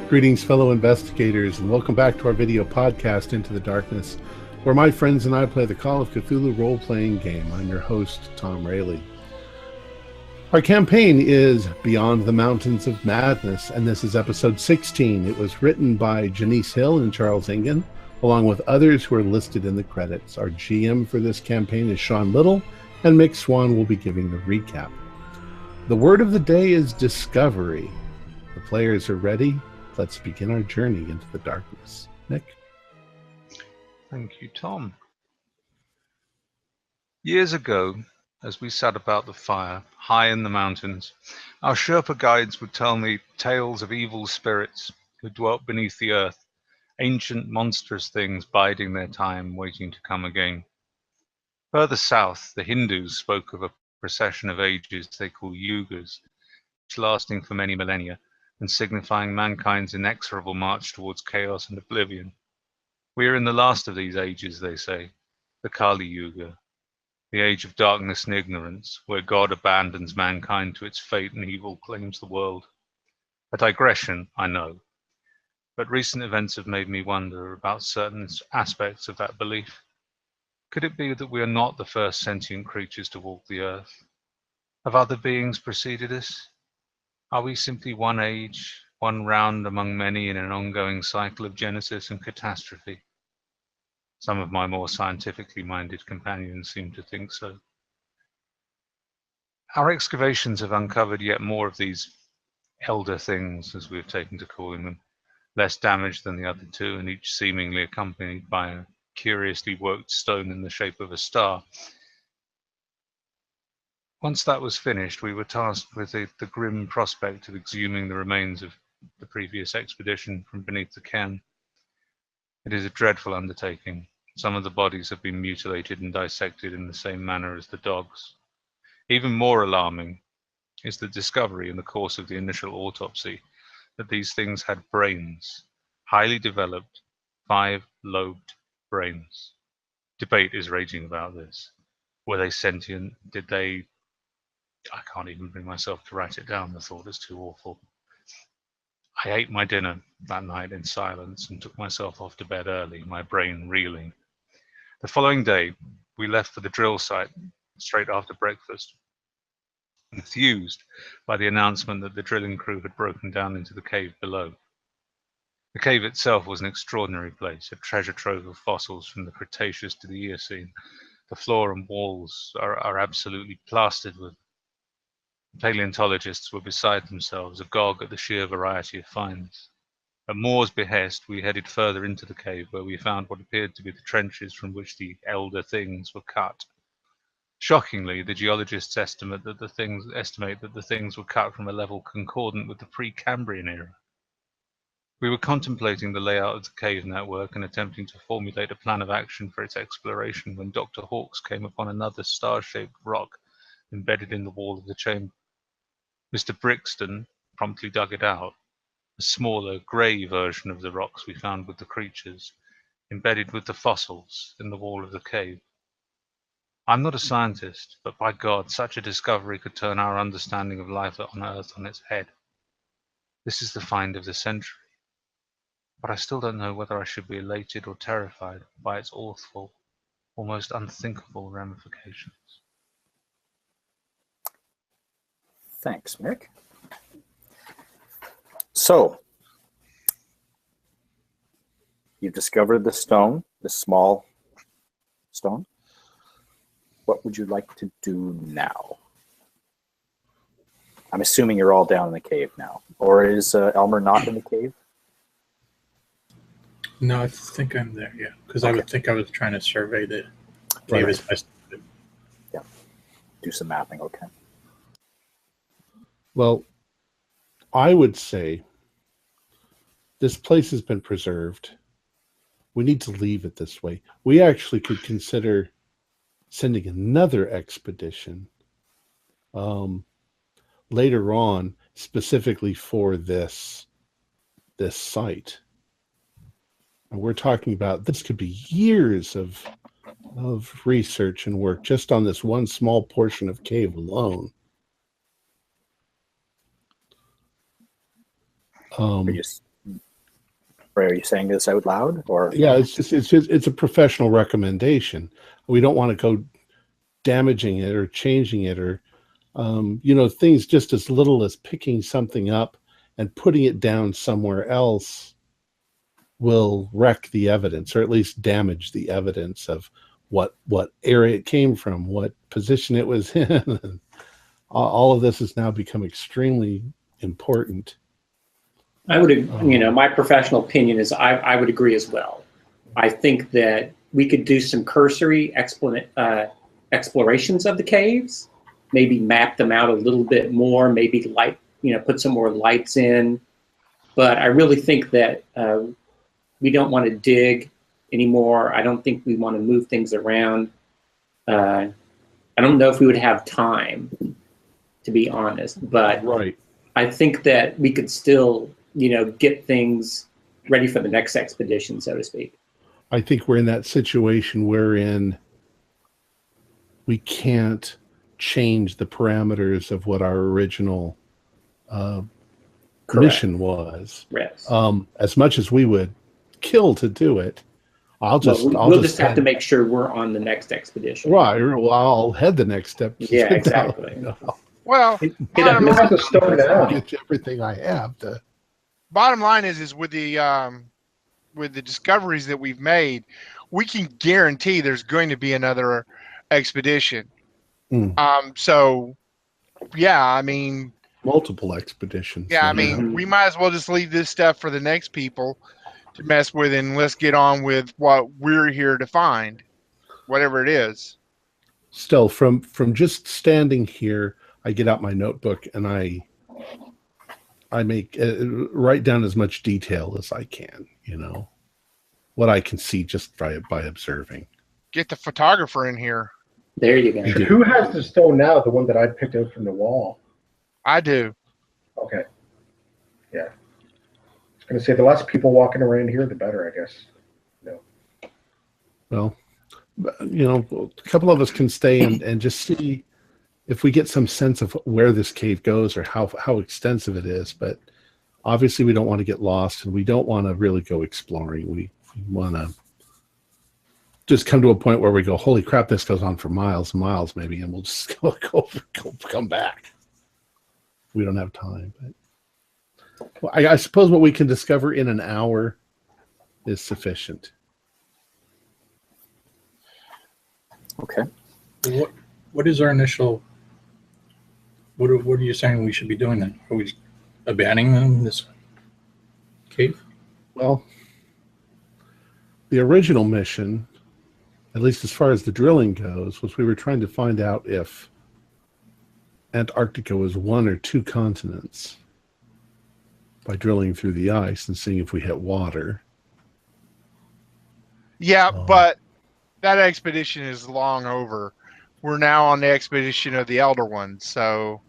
Greetings, fellow investigators, and welcome back to our video podcast, Into the Darkness, where my friends and I play the Call of Cthulhu role-playing game. I'm your host, Tom Rayleigh. Our campaign is Beyond the Mountains of Madness, and this is episode 16. It was written by Janice Hill and Charles Ingen, along with others who are listed in the credits. Our GM for this campaign is Sean Little, and Mick Swan will be giving the recap. The word of the day is discovery. The players are ready. Let's begin our journey into the darkness. Nick? Thank you, Tom. Years ago, as we sat about the fire, high in the mountains, our Sherpa guides would tell me tales of evil spirits who dwelt beneath the earth, ancient monstrous things biding their time, waiting to come again. Further south, the Hindus spoke of a procession of ages they call yugas, each lasting for many millennia, and signifying mankind's inexorable march towards chaos and oblivion. We are in the last of these ages, they say, the Kali Yuga, the age of darkness and ignorance, where God abandons mankind to its fate and evil claims the world. A digression, I know, but recent events have made me wonder about certain aspects of that belief. Could it be that we are not the first sentient creatures to walk the earth? Have other beings preceded us? Are we simply one age, one round among many in an ongoing cycle of genesis and catastrophe? Some of my more scientifically minded companions seem to think so. Our excavations have uncovered yet more of these elder things, as we have taken to calling them, less damaged than the other two, and each seemingly accompanied by a curiously worked stone in the shape of a star. Once that was finished, we were tasked with the grim prospect of exhuming the remains of the previous expedition from beneath the cairn. It is a dreadful undertaking. Some of the bodies have been mutilated and dissected in the same manner as the dogs. Even more alarming is the discovery in the course of the initial autopsy that these things had brains, highly developed, 5-lobed brains. Debate is raging about this. Were they sentient? I can't even bring myself to write it down. The thought is too awful. I ate my dinner that night in silence and took myself off to bed early, my brain reeling. The following day, we left for the drill site straight after breakfast, enthused by the announcement that the drilling crew had broken down into the cave below. The cave itself was an extraordinary place, a treasure trove of fossils from the Cretaceous to the Eocene. The floor and walls are absolutely plastered with. Paleontologists were beside themselves, agog at the sheer variety of finds. At Moore's behest, we headed further into the cave, where we found what appeared to be the trenches from which the elder things were cut. Shockingly, the geologists estimate that the things were cut from a level concordant with the pre-Cambrian era. We were contemplating the layout of the cave network and attempting to formulate a plan of action for its exploration when Dr. Hawkes came upon another star-shaped rock embedded in the wall of the chamber. Mr. Brixton promptly dug it out, a smaller, grey version of the rocks we found with the creatures, embedded with the fossils in the wall of the cave. I'm not a scientist, but by God, such a discovery could turn our understanding of life on Earth on its head. This is the find of the century, but I still don't know whether I should be elated or terrified by its awful, almost unthinkable ramifications. Thanks, Mick. So, you've discovered the stone, the small stone. What would you like to do now? I'm assuming you're all down in the cave now. Or is Elmer not in the cave? No, I think I'm there, yeah. Because okay. I would think I was trying to survey the cave as best I could. Yeah. Do some mapping, okay. Well, I would say this place has been preserved. We need to leave it this way. We actually could consider sending another expedition later on, specifically for this site. And we're talking about this could be years of research and work just on this one small portion of cave alone. Are you saying this out loud, or? Yeah, it's a professional recommendation. We don't want to go damaging it or changing it, or things just as little as picking something up and putting it down somewhere else will wreck the evidence, or at least damage the evidence of what area it came from, what position it was in. All of this has now become extremely important. I would, my professional opinion is I would agree as well. I think that we could do some cursory explorations of the caves, maybe map them out a little bit more, maybe put some more lights in. But I really think that we don't want to dig anymore. I don't think we want to move things around. I don't know if we would have time, to be honest, but right. I think that we could still, get things ready for the next expedition, so to speak. I think we're in that situation wherein we can't change the parameters of what our original mission was. Yes. As much as we would kill to do it, we'll just have to make sure we're on the next expedition. Right. Well, I'll head the next step. Yeah, exactly. Well, bottom line, get everything I have to. Bottom line is with the discoveries that we've made, we can guarantee there's going to be another expedition. So, yeah, I mean, multiple expeditions. Yeah, I mean, we might as well just leave this stuff for the next people to mess with, and let's get on with what we're here to find, whatever it is. Still, from just standing here, I get out my notebook and I make write down as much detail as I can. What I can see just by observing. Get the photographer in here. There you go. Who has the stone now? The one that I picked out from the wall. I do. Okay. Yeah. I was going to say the less people walking around here, the better, I guess. No. Well, a couple of us can stay and just see if we get some sense of where this cave goes or how extensive it is. But obviously we don't want to get lost, and we don't want to really go exploring. We want to just come to a point where we go, holy crap, this goes on for miles and miles maybe, and we'll just come back. We don't have time. But well, I suppose what we can discover in an hour is sufficient. Okay. What is our initial? What are you saying we should be doing then? Are we abandoning this cave? Well, the original mission, at least as far as the drilling goes, was we were trying to find out if Antarctica was one or two continents by drilling through the ice and seeing if we hit water. Yeah, but that expedition is long over. We're now on the expedition of the Elder Ones, so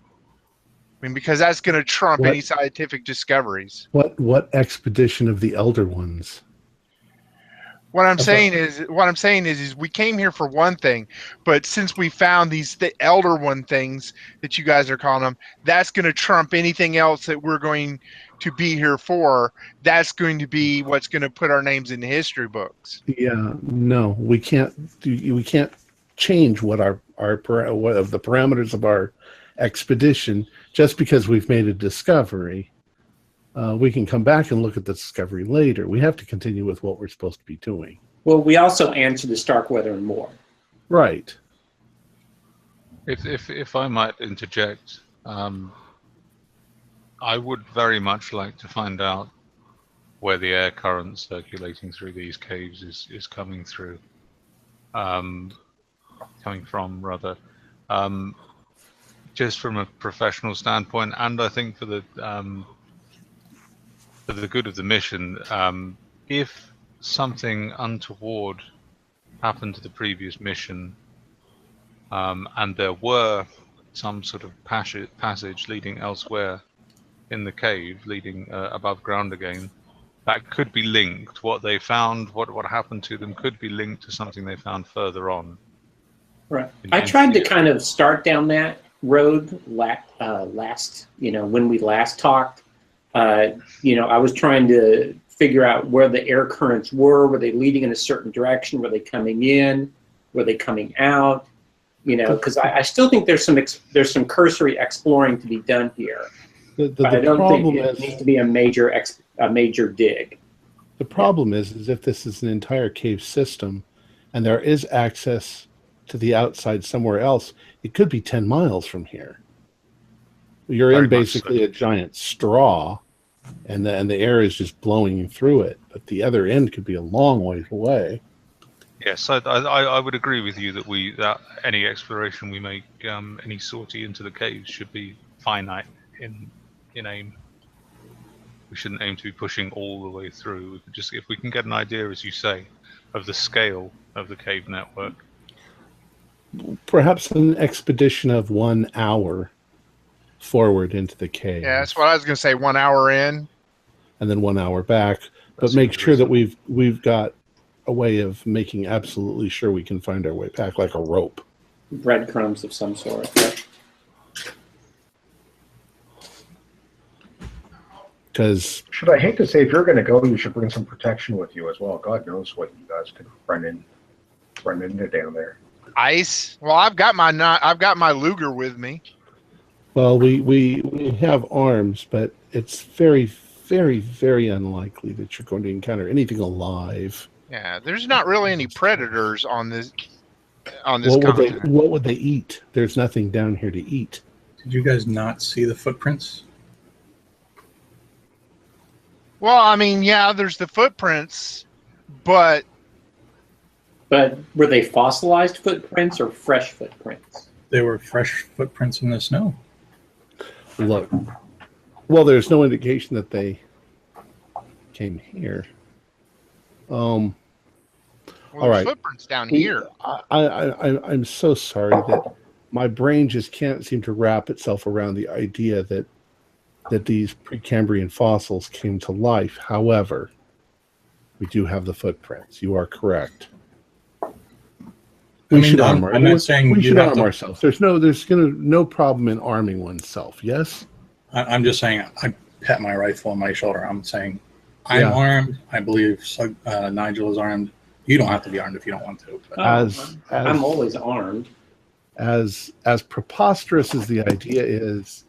because that's going to trump any scientific discoveries. What expedition of the Elder Ones? What I'm saying is we came here for one thing, but since we found the Elder One things that you guys are calling them, that's going to trump anything else that we're going to be here for. That's going to be what's going to put our names in the history books. Yeah, no, we can't change what the parameters of our expedition just because we've made a discovery. We can come back and look at the discovery later. We have to continue with what we're supposed to be doing. Well, we also answer the Starkweather and more. Right. If I might interject, I would very much like to find out where the air current circulating through these caves is coming through. Coming from, rather. Just from a professional standpoint, and I think for the good of the mission, if something untoward happened to the previous mission, and there were some sort of passage leading elsewhere in the cave, leading above ground again, that could be linked. What they found, what happened to them, could be linked to something they found further on. Right. I tried to kind of start down that road last, when we last talked. I was trying to figure out where the air currents were. Were they leading in a certain direction? Were they coming in? Were they coming out? You know, because I still think there's some cursory exploring to be done here. The I don't problem think it is needs to be a major dig. the problem is if this is an entire cave system, and there is access to the outside somewhere else, it could be 10 miles from here. You're Very in much basically so. a giant straw, and the air is just blowing through it. But the other end could be a long ways away. Yes, I would agree with you that any exploration we make, any sortie into the caves should be finite in aim. We shouldn't aim to be pushing all the way through. We could just, if we can get an idea, as you say, of the scale of the cave network. Perhaps an expedition of 1 hour forward into the cave. Yeah, that's what I was going to say. 1 hour in. And then 1 hour back. But That make seems sure that reasonable. we've got a way of making absolutely sure we can find our way back, like a rope. Breadcrumbs of some sort. Yeah. Because I hate to say, if you're going to go, you should bring some protection with you as well. God knows what you guys could run into down there. Ice. Well, I've got my Luger with me. well, we have arms, but it's very, very, very unlikely that you're going to encounter anything alive. Yeah, there's not really any predators on this What continent. would they eat? There's nothing down here to eat. Did you guys not see the footprints? Well, I mean, yeah, there's the footprints, but But were they fossilized footprints or fresh footprints? They were fresh footprints in the snow. Look, well, there's no indication that they came here. well, All there's right. footprints down here. I'm so sorry that my brain just can't seem to wrap itself around the idea that these Precambrian fossils came to life. However, we do have the footprints. You are correct. We should arm I'm not saying we you should have arm to- ourselves. There's no problem in arming oneself. Yes. I'm just saying, I pat my rifle on my shoulder. I'm saying, I'm Yeah. armed. I believe Nigel is armed. You don't have to be armed if you don't want to. But I'm always armed. As preposterous as the idea is,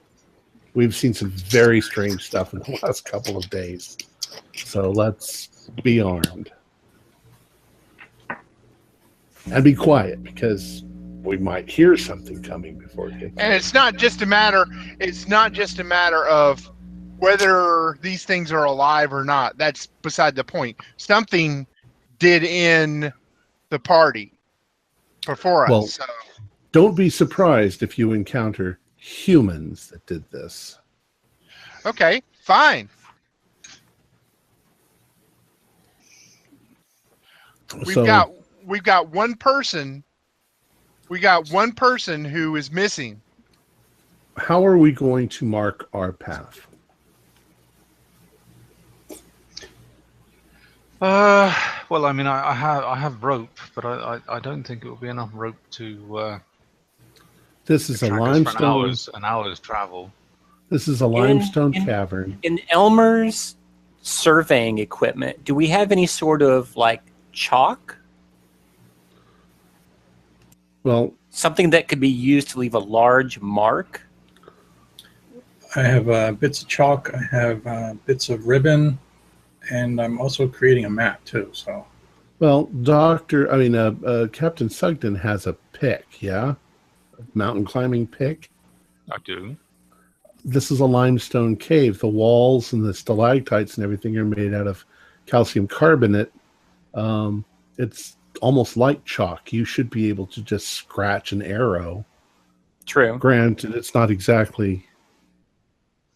we've seen some very strange stuff in the last couple of days. So let's be armed. And be quiet, because we might hear something coming before it gets. And it's not just a matter of whether these things are alive or not. That's beside the point. Something did in the party before Well, us. So. Don't be surprised if you encounter humans that did this. Okay, fine. We've got one person. We got one person who is missing. How are we going to mark our path? Well, I mean, I have rope, but I don't think it will be enough rope to This is a track us limestone. for an hour's travel. This is a limestone cavern. In Elmer's surveying equipment, do we have any sort of like chalk? Well, Something that could be used to leave a large mark? I have bits of chalk. I have bits of ribbon, and I'm also creating a map too. So, well, Captain Sugden has a pick, yeah? Mountain climbing pick. I do. This is a limestone cave. The walls and the stalactites and everything are made out of calcium carbonate. It's almost like chalk. You should be able to just scratch an arrow. True. Granted, it's not exactly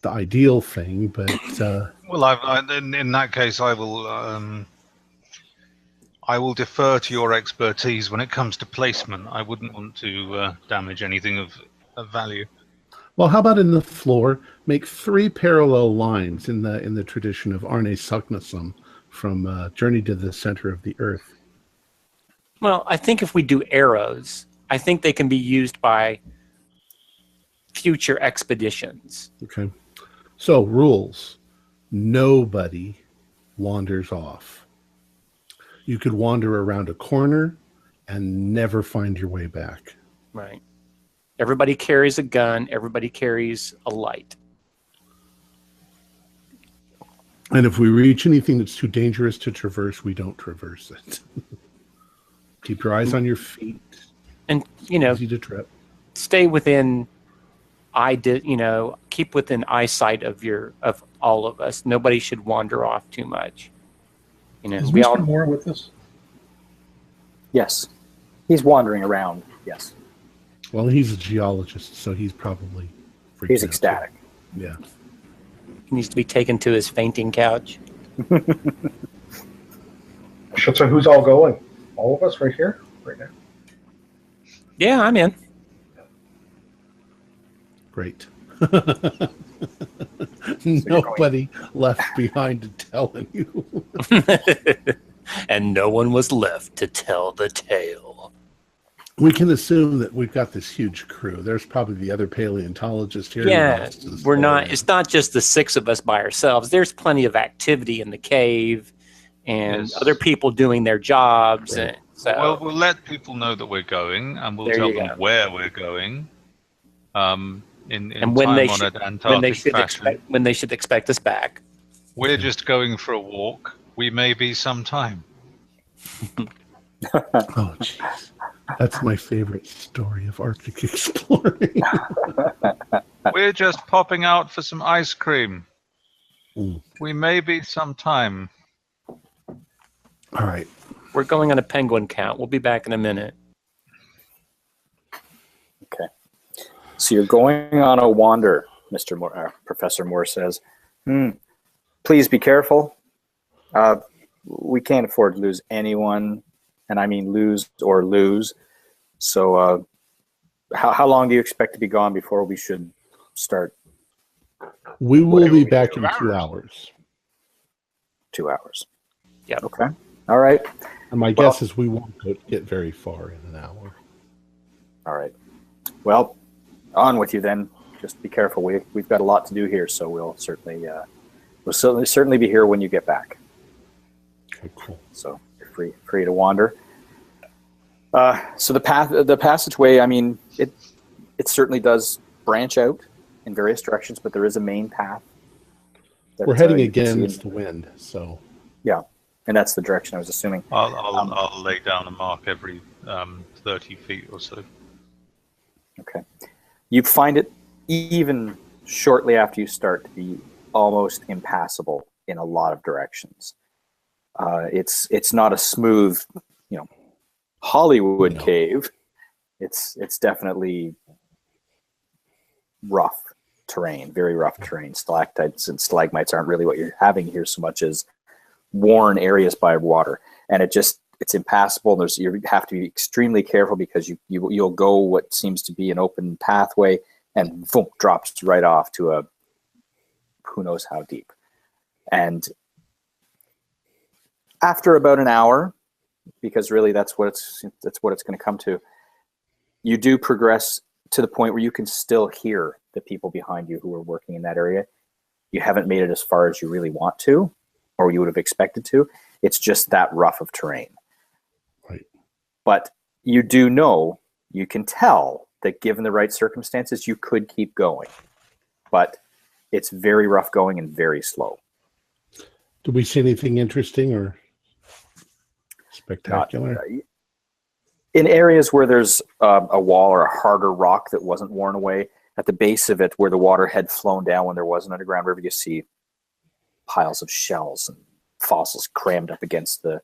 the ideal thing, but Well, in that case, I will defer to your expertise when it comes to placement. I wouldn't want to damage anything of value. well, how about in the floor? Make 3 parallel lines in the tradition of Arne Saknussemm from Journey to the Center of the Earth. Well, I think if we do arrows, I think they can be used by future expeditions. Okay. So, rules. Nobody wanders off. You could wander around a corner and never find your way back. Right. Everybody carries a gun. Everybody carries a light. And if we reach anything that's too dangerous to traverse, we don't traverse it. Keep your eyes on your feet. And, you know, Easy to trip. stay within keep within eyesight of all of us. Nobody should wander off too much. You know, Is we Mr. all Moore with us? Yes. He's wandering around. Yes. Well, he's a geologist, so he's probably freaking He's out, ecstatic. too. Yeah. he needs to be taken to his fainting couch. So who's all going? All of us right here, right now. Yeah, I'm in. Great. Nobody left behind to tell you. And no one was left to tell the tale. We can assume that we've got this huge crew. There's probably the other paleontologist here. Yeah, we're not. It's not just the six of us by ourselves. There's plenty of activity in the cave, and Yes. other people doing their jobs. Right. And so, Well, we'll let people know that we're going, and we'll There tell you them go. where we're going. In and when they time-honored should Antarctic fashion. when they should expect us back. We're just going for a walk. We may be sometime. Oh, jeez. That's my favorite story of Arctic exploring. We're just popping out for some ice cream. Mm. We may be sometime. All right. We're going on a penguin count. We'll be back in a minute. Okay. So you're going on a wander, Mr. Moore, Professor Moore says. Please be careful. We can't afford to lose anyone, and I mean lose. So how long do you expect to be gone before we should start? We will be back 2 in 2 hours. 2 hours. Yep. Okay. All right. And my guess is we won't get very far in an hour. All right. Well, on with you then. Just be careful. We've got a lot to do here, so we'll certainly be here when you get back. Okay, cool. So you're free to wander. So the passageway, I mean, it certainly does branch out in various directions, but there is a main path. We're heading you can see against the wind, so Yeah, and that's the direction I was assuming. I'll lay down a mark every 30 feet or so. Okay. You find it even shortly after you start to be almost impassable in a lot of directions. It's not a smooth, Hollywood cave. It's definitely rough terrain, very rough terrain. Stalactites and stalagmites aren't really what you're having here so much as worn areas by water, and it's impassable. You have to be extremely careful because you'll go what seems to be an open pathway and boom, drops right off to a who knows how deep. And after about an hour, because really that's what it's going to come to, you do progress to the point where you can still hear the people behind you who are working in that area. You haven't made it as far as you really want to, or you would have expected to. It's just that rough of terrain. right. But you do know, you can tell that given the right circumstances, you could keep going. But it's very rough going and very slow. Did we see anything interesting or spectacular? In areas where there's a wall or a harder rock that wasn't worn away, at the base of it where the water had flown down when there was an underground river, you see piles of shells and fossils crammed up against the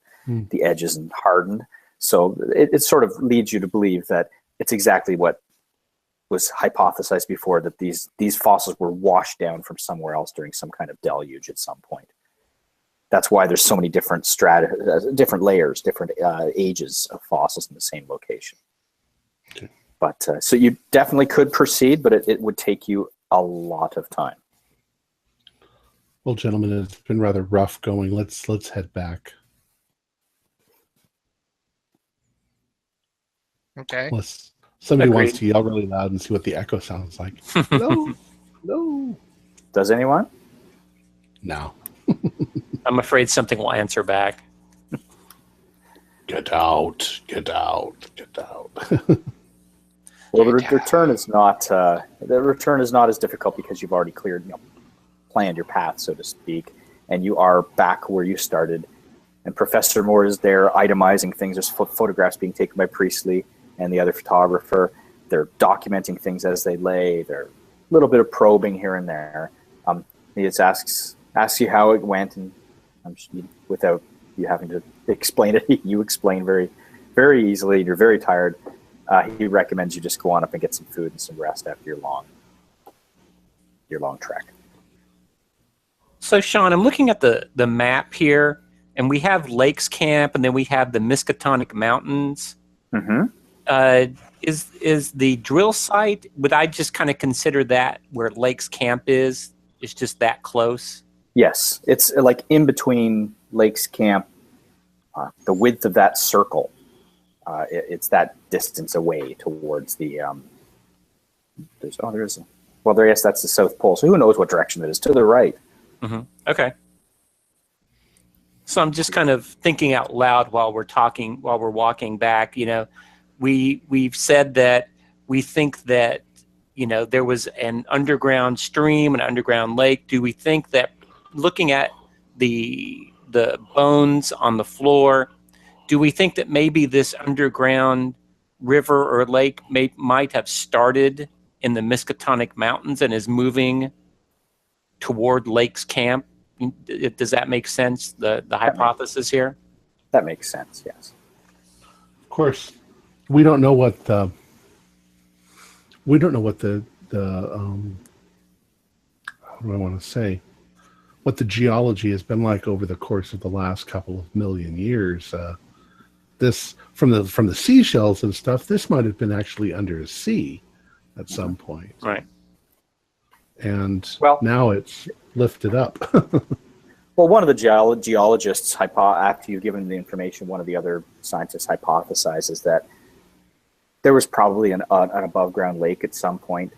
edges and hardened. So it sort of leads you to believe that it's exactly what was hypothesized before, that these fossils were washed down from somewhere else during some kind of deluge at some point. That's why there's so many different different layers, different ages of fossils in the same location. Okay. But so you definitely could proceed, but it would take you a lot of time. Well, gentlemen, it's been rather rough going. Let's head back. Okay. Unless somebody Agreed. wants to yell really loud and see what the echo sounds like. No, no. Does anyone? No. I'm afraid something will answer back. Get out! Get out! Get out! Well, the return is not as difficult because you've already planned your path, so to speak, and you are back where you started. And Professor Moore is there itemizing things. There's photographs being taken by Priestley and the other photographer. They're documenting things as they lay. They're a little bit of probing here and there. He just asks you how it went, and without you having to explain it, you explain very, very easily. You're very tired. He recommends you just go on up and get some food and some rest after your long trek. So, Sean, I'm looking at the map here, and we have Lakes Camp, and then we have the Miskatonic Mountains. Mm-hmm. Is the drill site, would I just kind of consider that where Lakes Camp is? It's just that close? Yes. It's like in between Lakes Camp, the width of that circle. It's that distance away towards the. Yes, that's the South Pole. So who knows what direction it is? To the right. Mm-hmm. Okay. So I'm just kind of thinking out loud while we're walking back. We've said that we think that there was an underground stream, an underground lake. Do we think that looking at the bones on the floor, do we think that maybe this underground river or lake might have started in the Miskatonic Mountains and is moving toward Lakes Camp? Does that make sense? The hypothesis here? That makes sense. Yes. Of course, we don't know what the how do I want to say, what the geology has been like over the course of the last couple of million years. This from the seashells and stuff, this might have been actually under a sea at some point. Right. And now it's lifted up. Well, one of the geologists, after you've given the information, one of the other scientists hypothesizes that there was probably an above-ground lake at some point,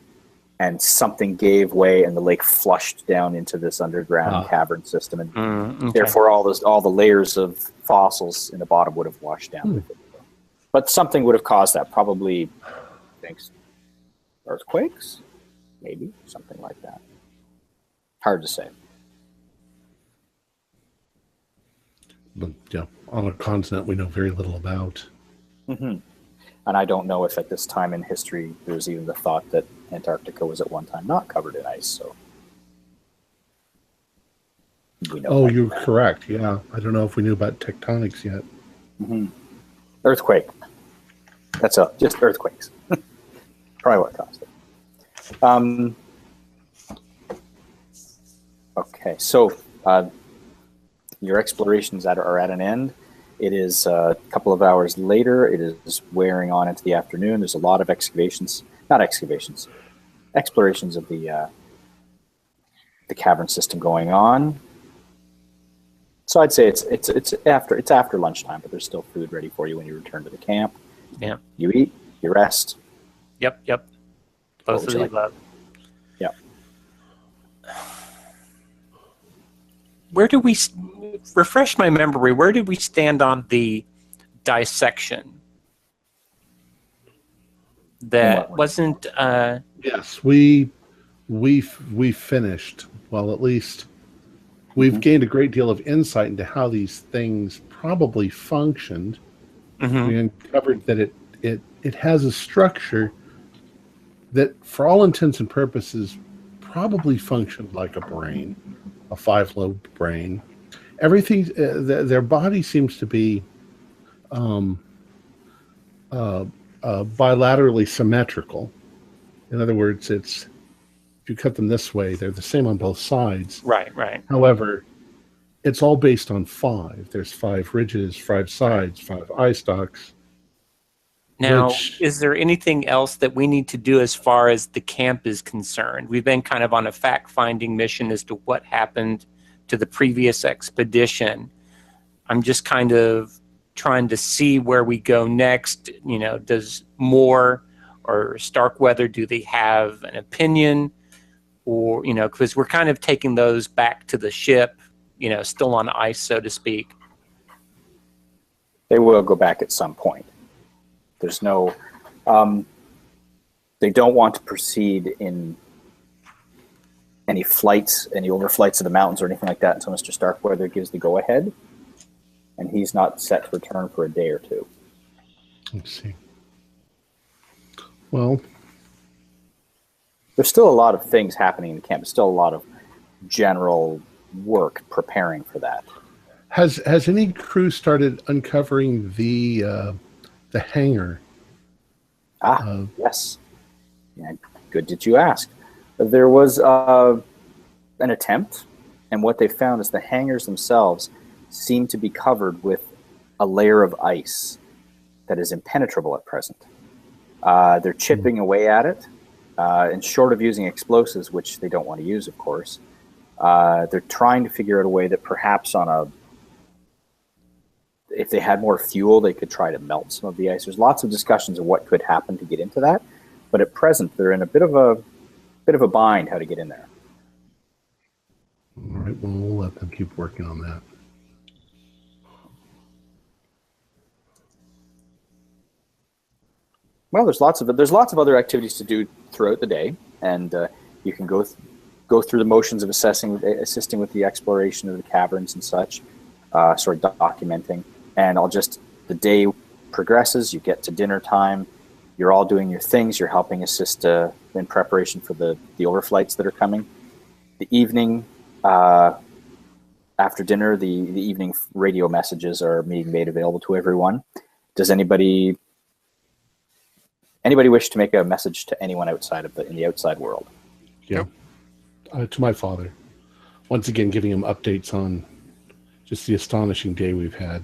and something gave way, and the lake flushed down into this underground cavern system, and therefore all the layers of fossils in the bottom would have washed down with it. But something would have caused that, probably, earthquakes, maybe something like that. Hard to say. But yeah, on a continent we know very little about. Mm-hmm. And I don't know if at this time in history there's even the thought that Antarctica was at one time not covered in ice. So we know. You're correct. Yeah, I don't know if we knew about tectonics yet. Mm-hmm. Earthquake. That's just earthquakes. Probably what caused it. Okay, so your explorations are at an end. It is a couple of hours later. It is wearing on into the afternoon. There's a lot of explorations of the cavern system going on. So I'd say it's after lunchtime, but there's still food ready for you when you return to the camp. Yeah. You eat, you rest. Yep. Both of the above. Yeah. Where do we refresh my memory? Where did we stand on the dissection? That wasn't. Yes, we finished. Well, at least we've gained a great deal of insight into how these things probably functioned. Mm-hmm. We uncovered that it has a structure that, for all intents and purposes, probably functioned like a brain, a 5-lobed brain. Everything, their body seems to be bilaterally symmetrical. In other words, if you cut them this way, they're the same on both sides. Right. However, it's all based on 5. There's 5 ridges, 5 sides, 5 eye stalks. Now, is there anything else that we need to do as far as the camp is concerned? We've been kind of on a fact-finding mission as to what happened to the previous expedition. I'm just kind of trying to see where we go next. Does Moore or Starkweather, do they have an opinion? Or, because we're kind of taking those back to the ship, still on ice, so to speak. They will go back at some point. There's no, they don't want to proceed in any flights, any overflights of the mountains or anything like that until Mr. Starkweather gives the go-ahead, and he's not set to return for a day or two. Let's see. Well, there's still a lot of things happening in the camp. There's still a lot of general work preparing for that. Has any crew started uncovering the hangar? Yes. Yeah, good that you asked. There was an attempt, and what they found is the hangars themselves seem to be covered with a layer of ice that is impenetrable at present. They're chipping away at it, and short of using explosives, which they don't want to use, of course, they're trying to figure out a way that perhaps if they had more fuel, they could try to melt some of the ice. There's lots of discussions of what could happen to get into that, but at present they're in a bit of a bind how to get in there. All right, well, we'll let them keep working on that. Well, there's lots of other activities to do throughout the day, and you can go through the motions of assisting with the exploration of the caverns and such, documenting. And the day progresses, you get to dinner time, you're all doing your things, you're helping assist in preparation for the overflights that are coming. The evening, after dinner, the evening radio messages are being made available to everyone. Does anybody wish to make a message to anyone outside in the outside world? Yeah. To my father. Once again, giving him updates on just the astonishing day we've had.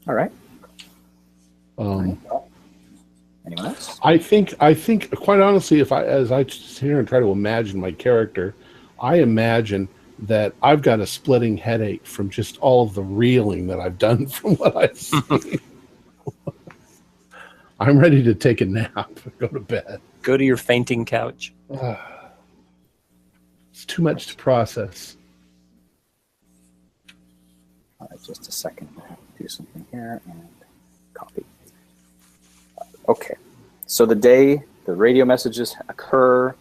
All right. Anyone else? I think, quite honestly, as I sit here and try to imagine my character, I imagine that I've got a splitting headache from just all of the reeling that I've done from what I've seen. I'm ready to take a nap and go to bed. Go to your fainting couch. It's too much to process. All right, just a second. I have to do something here and copy. Okay. So the radio messages occur.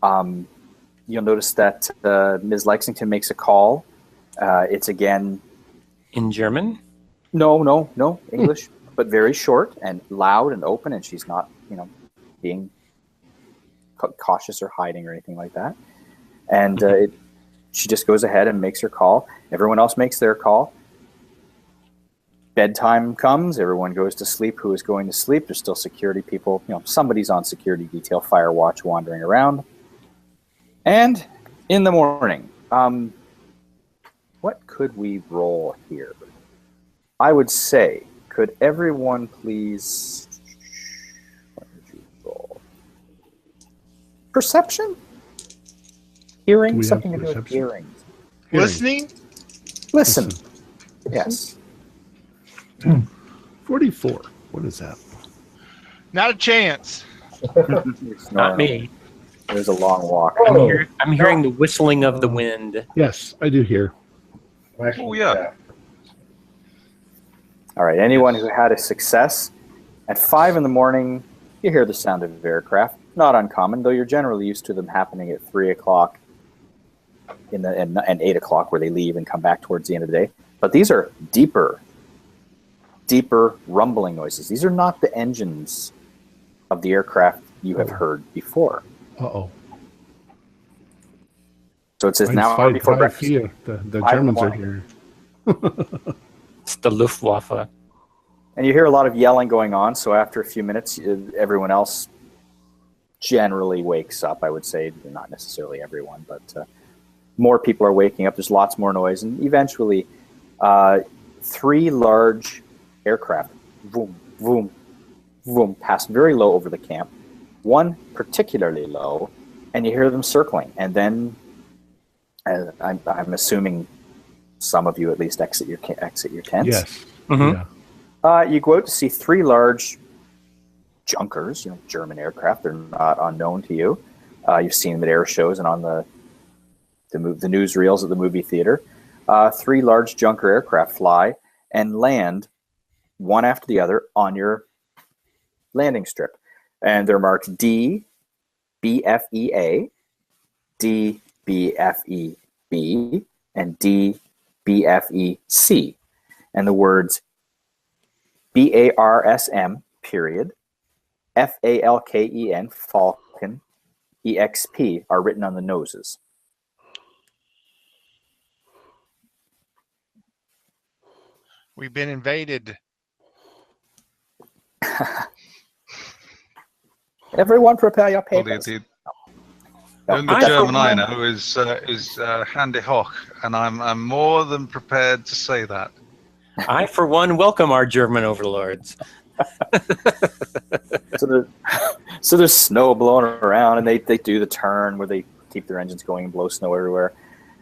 You'll notice that Ms. Lexington makes a call. It's again... In German? No, English. But very short and loud and open, and she's not, being cautious or hiding or anything like that. And she just goes ahead and makes her call. Everyone else makes their call. Bedtime comes. Everyone goes to sleep who is going to sleep. There's still security people. Somebody's on security detail, fire watch, wandering around. And in the morning, what could we roll here? I would say... Could everyone please... What would you roll? Perception? Hearing? Something to do with hearing. Listening? Listen. Yes. 44. What is that? Not a chance. Not me. There's a long walk. I'm hearing the whistling of the wind. Yes, I do hear. Oh, yeah. All right, anyone who had a success, at 5 in the morning, you hear the sound of aircraft. Not uncommon, though you're generally used to them happening at 3 o'clock and 8 o'clock where they leave and come back towards the end of the day. But these are deeper rumbling noises. These are not the engines of the aircraft you have heard before. Uh-oh. So it says now before breakfast. The Germans are here. It's the Luftwaffe. And you hear a lot of yelling going on, so after a few minutes, everyone else generally wakes up, I would say. Not necessarily everyone, but more people are waking up. There's lots more noise. And eventually, 3 large aircraft, boom, boom, boom, pass very low over the camp. One particularly low, and you hear them circling. And then, I'm assuming... some of you at least exit your tents. Yes. Mm-hmm. Yeah. You go out to see 3 large Junkers, German aircraft. They're not unknown to you. You've seen them at air shows and on the newsreels at the movie theater. 3 large junker aircraft fly and land one after the other on your landing strip. And they're marked D, BFEA, D, BFEB, and D, BFEC. And the words BARSM, period, FALKEN, Falcon, EXP are written on the noses. We've been invaded. Everyone prepare your Well, papers. the only German I know is Handy Hoch, and I'm more than prepared to say that. I, for one, welcome our German overlords. So there's snow blowing around, and they do the turn where they keep their engines going and blow snow everywhere.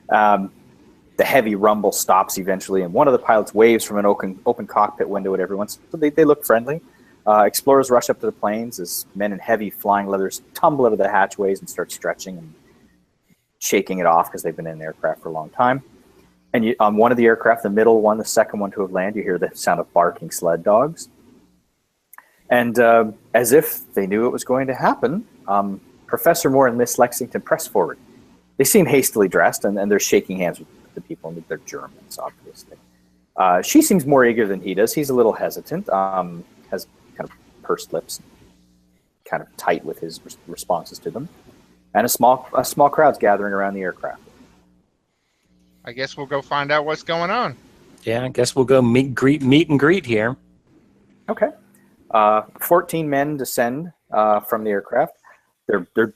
The heavy rumble stops eventually, and one of the pilots waves from an open cockpit window at everyone. So they look friendly. Explorers rush up to the planes as men in heavy flying leathers tumble out of the hatchways and start stretching and shaking it off because they've been in the aircraft for a long time. And on one of the aircraft, the middle one, the second one to have landed, you hear the sound of barking sled dogs. And as if they knew it was going to happen, Professor Moore and Miss Lexington press forward. They seem hastily dressed, and they're shaking hands with the people, and they're Germans, obviously. She seems more eager than he does. He's a little hesitant, has kind of pursed lips, kind of tight with his responses to them. And a small crowd's gathering around the aircraft. I guess we'll go find out what's going on. Yeah, I guess we'll go meet and greet here. Okay. 14 men descend from the aircraft. They're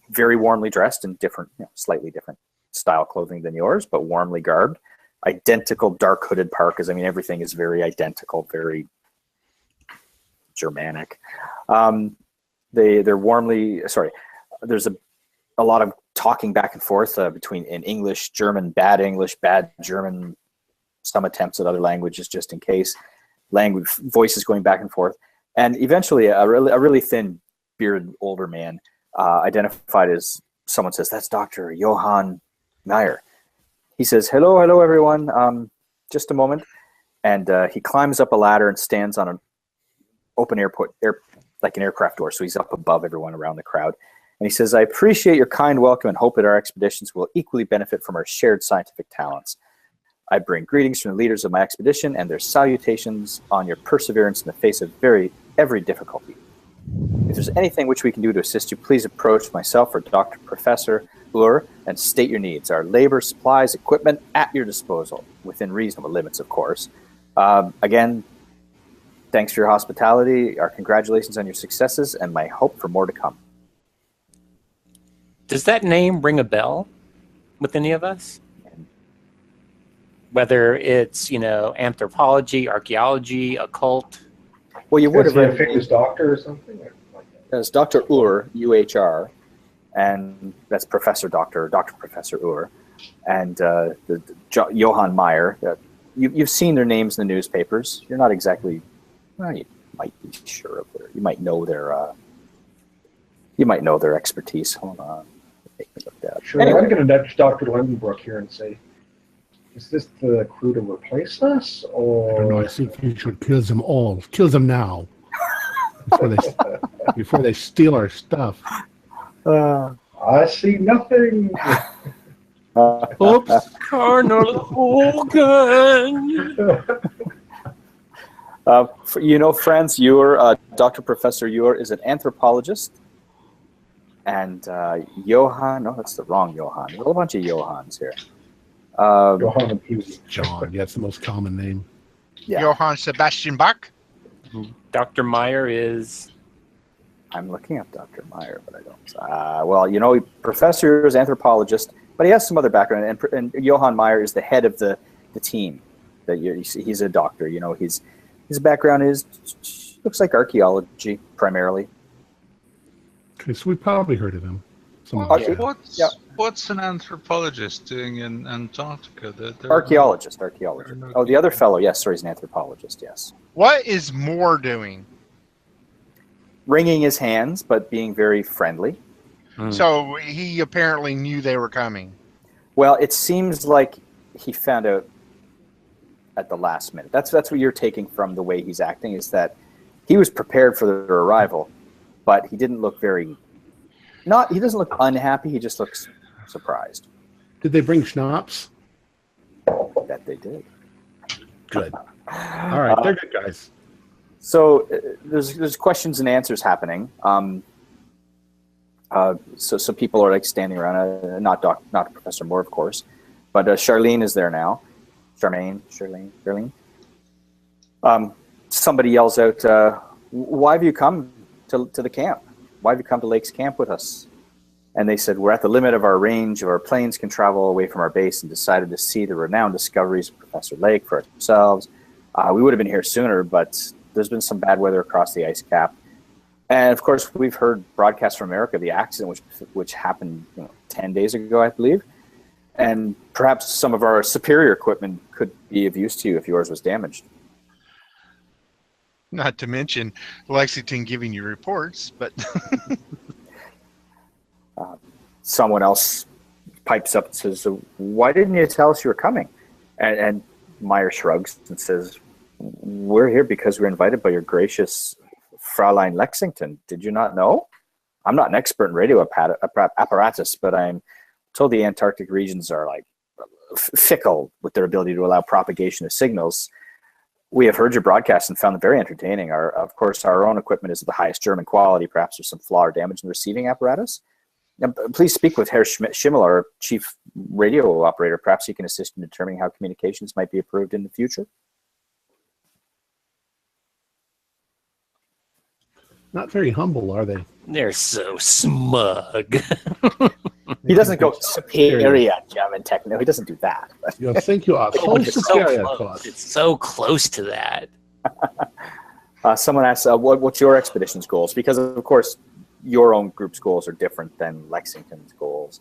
very warmly dressed in different, slightly different style clothing than yours, but warmly garbed. Identical dark hooded parkas. I mean, everything is very identical, very Germanic. They're warmly, sorry, there's a lot of talking back and forth between in English, bad German, some attempts at other languages just in case, voices going back and forth. And eventually a really thin, bearded older man identified as, someone says, that's Dr. Johann Meyer. He says, hello, everyone. Just a moment. And he climbs up a ladder and stands on an open like an aircraft door. So he's up above everyone around the crowd. And he says, I appreciate your kind welcome and hope that our expeditions will equally benefit from our shared scientific talents. I bring greetings from the leaders of my expedition and their salutations on your perseverance in the face of every difficulty. If there's anything which we can do to assist you, please approach myself or Dr. Professor Uhr and state your needs. Our labor, supplies, equipment at your disposal, within reasonable limits, of course. Again, thanks for your hospitality, our congratulations on your successes, and my hope for more to come. Does that name ring a bell with any of us? Whether it's, anthropology, archaeology, occult. Well, you would have read a famous doctor or something like that. It's Dr. Uhr, UHR, and that's Professor Professor Uhr, and Johann Meyer. You've seen their names in the newspapers. You're not exactly, well, you might be sure of you might know their expertise. Hold on. Make me look that. Sure, anyway. I'm going to nudge Dr. Lindenbrook here and say, is this the crew to replace us, or? I don't know. I think you should kill them all. Kill them now, before they steal our stuff. I see nothing. Oops, Colonel Hogan. Franz Uhr, Dr. Professor Uhr is an anthropologist. And Johann, no, that's the wrong Johann. There's a whole bunch of Johanns here. Johann and Huey. John, yeah, it's the most common name. Yeah. Johann Sebastian Bach. Dr. Meyer is... I'm looking up Dr. Meyer, but I don't. Professor is anthropologist, but he has some other background. And Johann Meyer is the head of the team. He's a doctor. His background looks like archaeology primarily. Okay, so we probably heard of him. What's an anthropologist doing in Antarctica? Archaeologist. Oh, the other fellow, yes, sorry, he's an anthropologist, yes. What is Moore doing? Wringing his hands, but being very friendly. So he apparently knew they were coming. Well, it seems like he found out at the last minute. That's what you're taking from the way he's acting, is that he was prepared for their arrival, but he didn't look he doesn't look unhappy, he just looks surprised. Did they bring schnapps? That they did. Good. All right, they're good guys. So there's questions and answers happening. So people are like standing around. Not Professor Moore, of course, but Charlene is there now. Charlene. Somebody yells out, "Why have you come to the camp? Why have you come to Lake's camp with us?" And they said, "We're at the limit of our range of our planes can travel away from our base, and decided to see the renowned discoveries of Professor Lake for ourselves. We would have been here sooner, but there's been some bad weather across the ice cap. And of course, we've heard broadcasts from America, the accident which happened 10 days ago, I believe. And perhaps some of our superior equipment could be of use to you if yours was damaged." Not to mention Lexington giving you reports, but Someone else pipes up and says, "Why didn't you tell us you were coming?" And Meyer shrugs and says, "We're here because we're invited by your gracious Fraulein Lexington. Did you not know? I'm not an expert in radio apparatus, but I'm told the Antarctic regions are like fickle with their ability to allow propagation of signals. We have heard your broadcast and found them very entertaining. Of course, our own equipment is of the highest German quality. Perhaps there's some flaw or damage in the receiving apparatus. Please speak with Herr Schimmel, our chief radio operator. Perhaps he can assist in determining how communications might be improved in the future." Not very humble, are they? They're so smug. He doesn't go superior German techno. He doesn't do that. You think you are so superior to us. It's so close to that. Someone asks, what's your expedition's goals? Because, of course, your own group's goals are different than Lexington's goals.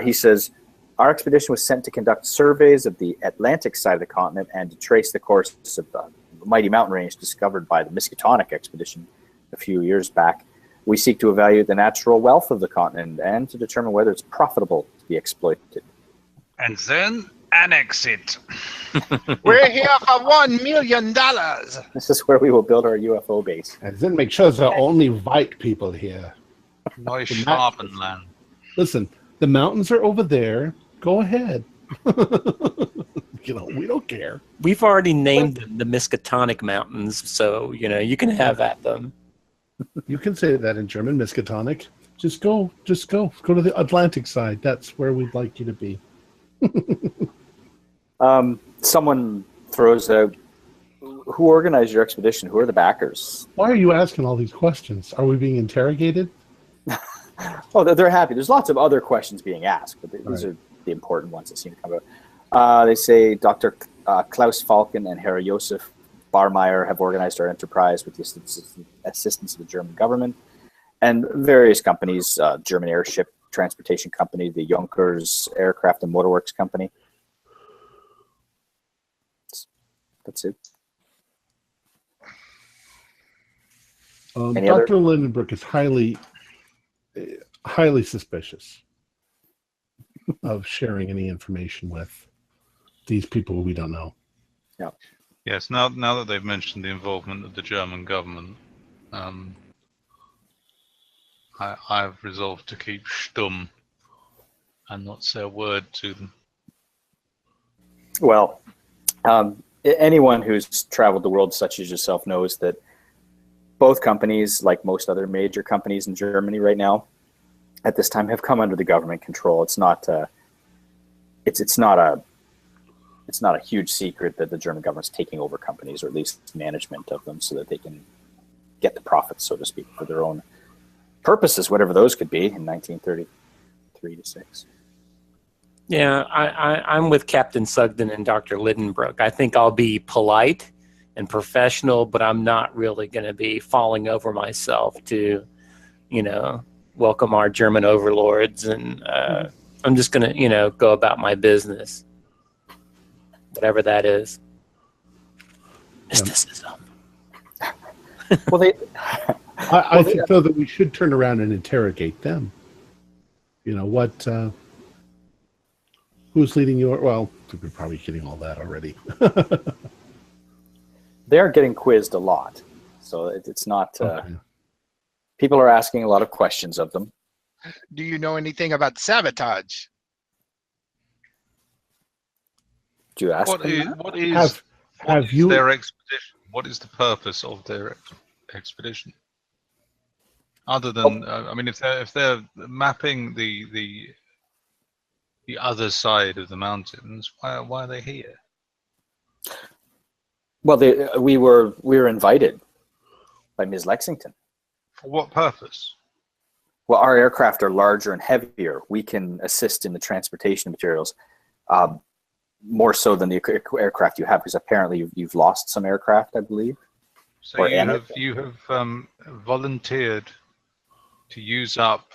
He says, "Our expedition was sent to conduct surveys of the Atlantic side of the continent and to trace the course of the mighty mountain range discovered by the Miskatonic expedition a few years back. We seek to evaluate the natural wealth of the continent and to determine whether it's profitable to be exploited." And then annex it. we're here for $1 million. This is where we will build our UFO base. And then make sure there are only white people here. Neuschwabenland. Listen, the mountains are over there. Go ahead. We don't care. We've already named them the Miskatonic Mountains, so you can have at them. You can say that in German, Miskatonic. Just go to the Atlantic side. That's where we'd like you to be. Someone throws out, "Who organized your expedition? Who are the backers?" Why are you asking all these questions? Are we being interrogated? Oh, they're happy. There's lots of other questions being asked, but these are the important ones that seem to come out. They say Dr. Klaus Falken and Herr Josef Barmeyer have organized our enterprise with the assistance of the German government and various companies, German Airship Transportation Company, the Junkers Aircraft and Motorworks Company. That's it. Dr. Lindenbrook is highly suspicious of sharing any information with these people we don't know. Yeah. Yes, now that they've mentioned the involvement of the German government, I've resolved to keep stum and not say a word to them. Well, anyone who's traveled the world such as yourself knows that both companies, like most other major companies in Germany right now, at this time have come under the government control. It's not a huge secret that the German government's taking over companies, or at least management of them, so that they can get the profits, so to speak, for their own purposes, whatever those could be in 1933 to 6. Yeah, I'm with Captain Sugden and Dr. Lidenbrook. I think I'll be polite and professional, but I'm not really going to be falling over myself to, welcome our German overlords. And I'm just going to, go about my business, whatever that is. Mysticism. Well, I think, though, that we should turn around and interrogate them. Who's leading your? Well, we're probably getting all that already. They are getting quizzed a lot, so it's not. Okay. People are asking a lot of questions of them. Do you know anything about sabotage? Do you ask What them is that? what is Have what have is you? their expedition? What is the purpose of their expedition? Other than, I mean, if they're mapping the other side of the mountains, why are they here? Well, we were invited by Ms. Lexington. For what purpose? Well, our aircraft are larger and heavier. We can assist in the transportation of materials more so than the aircraft you have, because apparently you've lost some aircraft, I believe. So Or you have volunteered to use up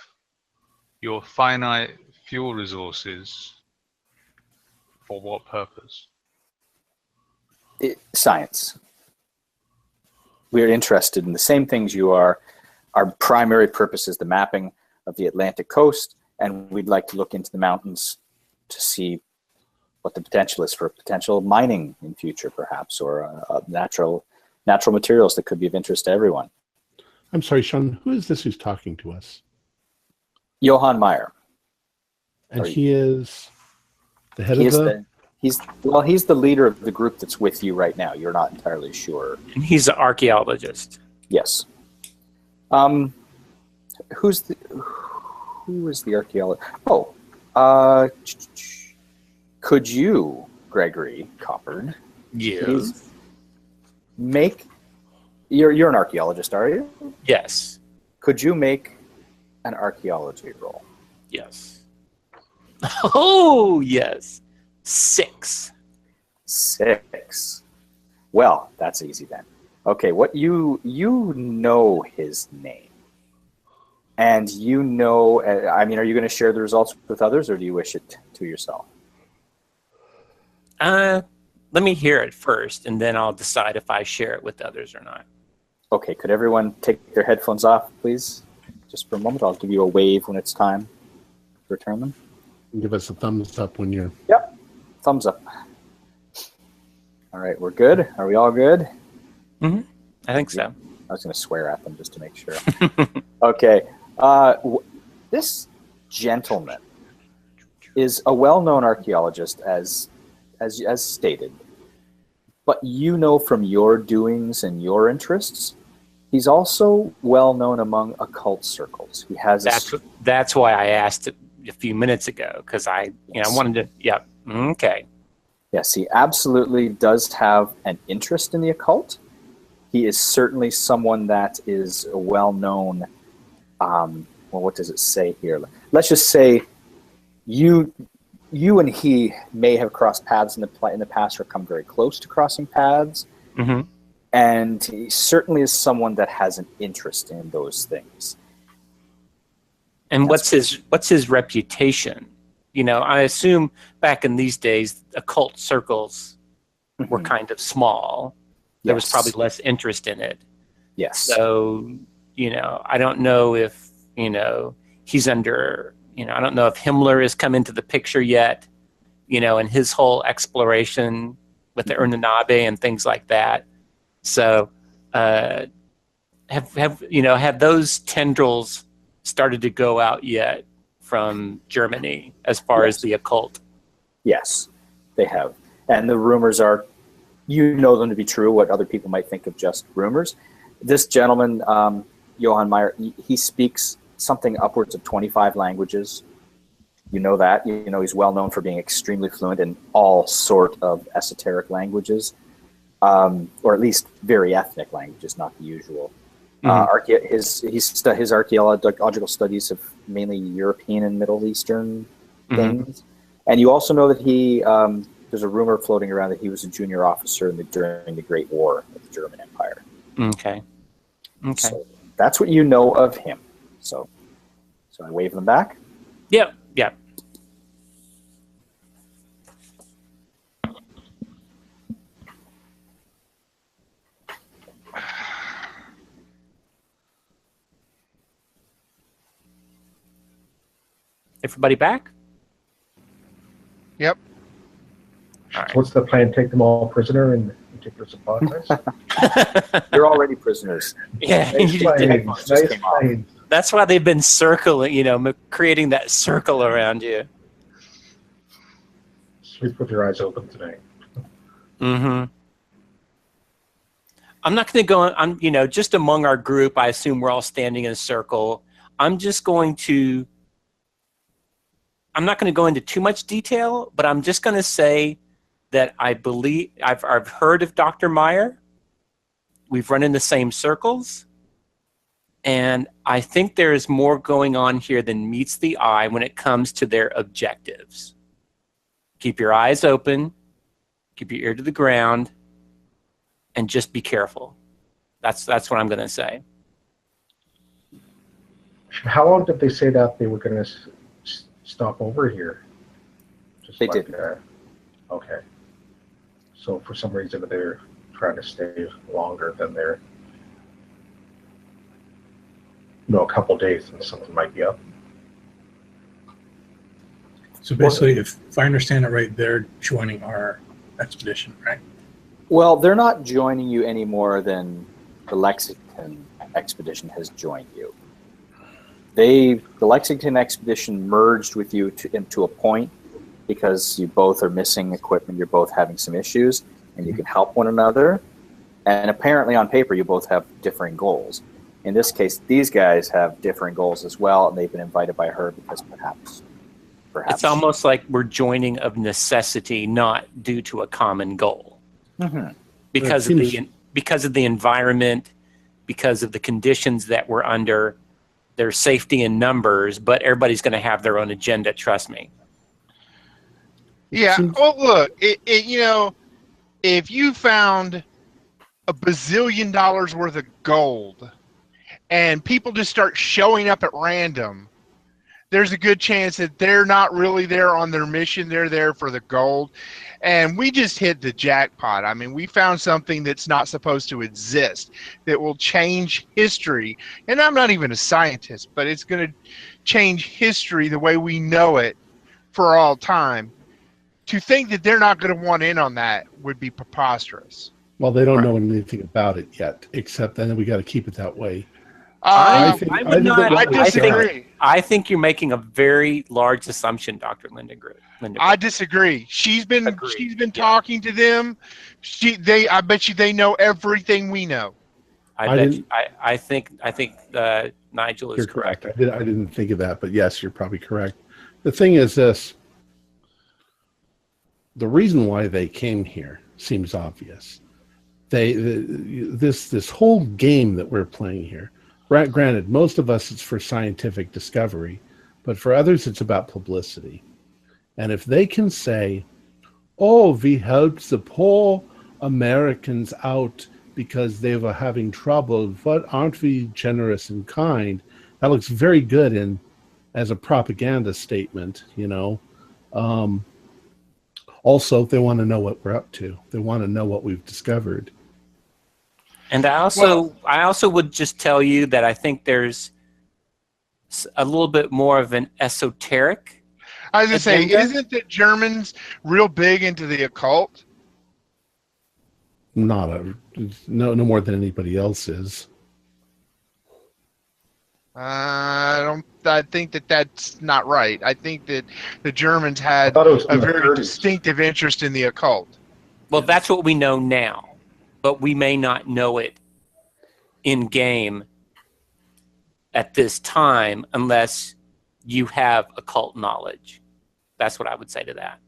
your finite fuel resources for what purpose? Science. We're interested in the same things you are. Our primary purpose is the mapping of the Atlantic coast, and we'd like to look into the mountains to see what the potential is for potential mining in future, perhaps, or natural materials that could be of interest to everyone. I'm sorry, Sean. Who is this who's talking to us? Johann Meyer. And he is the head He of is the. he's the leader of the group that's with you right now. You're not entirely sure. And he's an archaeologist. Yes. Who is the archaeologist? Oh, could you, Gregory Coppard, Yes. make? You're an archaeologist, are you? Yes. Could you make an archaeology roll? Yes. Oh, yes. 6. 6. Well, that's easy then. Okay, what you know his name, and you know. I mean, are you going to share the results with others, or do you wish it to yourself? Let me hear it first, and then I'll decide if I share it with others or not. Okay, could everyone take their headphones off, please? Just for a moment. I'll give you a wave when it's time to return them. Give us a thumbs up when you're. Yep, thumbs up. All right, we're good. Are we all good? Mm-hmm. I think so. I was going to swear at them just to make sure. Okay, this gentleman is a well-known archaeologist, as stated. But you know from your doings and your interests, he's also well known among occult circles. He has that's why I asked it a few minutes ago, because I wanted to. Yeah. Okay. Yes, he absolutely does have an interest in the occult. He is certainly someone that is well known. Well, what does it say here? Let's just say you and he may have crossed paths in the past, or come very close to crossing paths. Mm-hmm. And he certainly is someone that has an interest in those things. And what's his reputation? I assume back in these days, occult circles were kind of small. There was probably less interest in it. Yes. So, I don't know if, he's under, I don't know if Himmler has come into the picture yet, and his whole exploration with the Urnanabe and things like that. So, have those tendrils started to go out yet from Germany as far as the occult? Yes, they have. And the rumors are, them to be true, what other people might think of just rumors. This gentleman, Johann Meyer, he speaks something upwards of 25 languages. You know that. He's well known for being extremely fluent in all sort of esoteric languages, or at least very ethnic languages, not the usual. His archaeological studies of mainly European and Middle Eastern things. And you also know that he, there's a rumor floating around that he was a junior officer during the Great War of the German Empire. Okay. So that's what you know of him. So I wave them back. Yeah. Everybody back? Yep. All right. So what's the plan? Take them all prisoner and take their supplies? You're already prisoners. Yeah, Nice you just did- plane, just nice came off. plane. that's why they've been circling, creating that circle around you. Sleep with your eyes open tonight. Mm-hmm. I'm not going to go. Just among our group, I assume we're all standing in a circle. I'm not going to go into too much detail, but I'm just going to say that I believe I've heard of Dr. Meyer. We've run in the same circles. And I think there is more going on here than meets the eye when it comes to their objectives. Keep your eyes open, keep your ear to the ground, and just be careful. That's what I'm going to say. How long did they say that they were going to stop over here? Just They did. Okay. So for some reason they're trying to stay longer than their, a couple days, and something might be up. So basically, if I understand it right, they're joining our expedition, right? Well, they're not joining you any more than the Lexington expedition has joined you. The Lexington expedition merged with you into a point because you both are missing equipment, you're both having some issues, and you can help one another. And apparently on paper, you both have differing goals. In this case, these guys have differing goals as well, and they've been invited by her because perhaps. It's almost like we're joining of necessity, not due to a common goal. Mm-hmm. Because of the environment, because of the conditions that we're under, there's safety in numbers, but everybody's going to have their own agenda. Trust me. Yeah. Well, look, if you found $1 bazillion worth of gold, and people just start showing up at random, there's a good chance that they're not really there on their mission. They're there for the gold. And we just hit the jackpot. I mean, we found something that's not supposed to exist that will change history. And I'm not even a scientist, but it's going to change history the way we know it for all time. To think that they're not going to want in on that would be preposterous. Well, they don't know anything about it yet, except then we got to keep it that way. I disagree. disagree. I think you're making a very large assumption, Dr. Lindengrove. I disagree. She's been talking to them. I bet you they know everything we know. I think Nigel is You're correct. I didn't think of that, but yes, you're probably correct. The thing is this. The reason why they came here seems obvious. This whole game that we're playing here, granted, most of us it's for scientific discovery, but for others it's about publicity. And if they can say, "Oh, we helped the poor Americans out because they were having trouble. What aren't we generous and kind?" That looks very good as a propaganda statement, Also, they want to know what we're up to. They want to know what we've discovered. And I also would just tell you that I think there's a little bit more of an esoteric. I was going to say, isn't the Germans real big into the occult? No more than anybody else is. I think that's not right. I think that the Germans had a very distinctive interest in the occult. Well, that's what we know now, but we may not know it in game at this time unless you have occult knowledge. That's what I would say to that.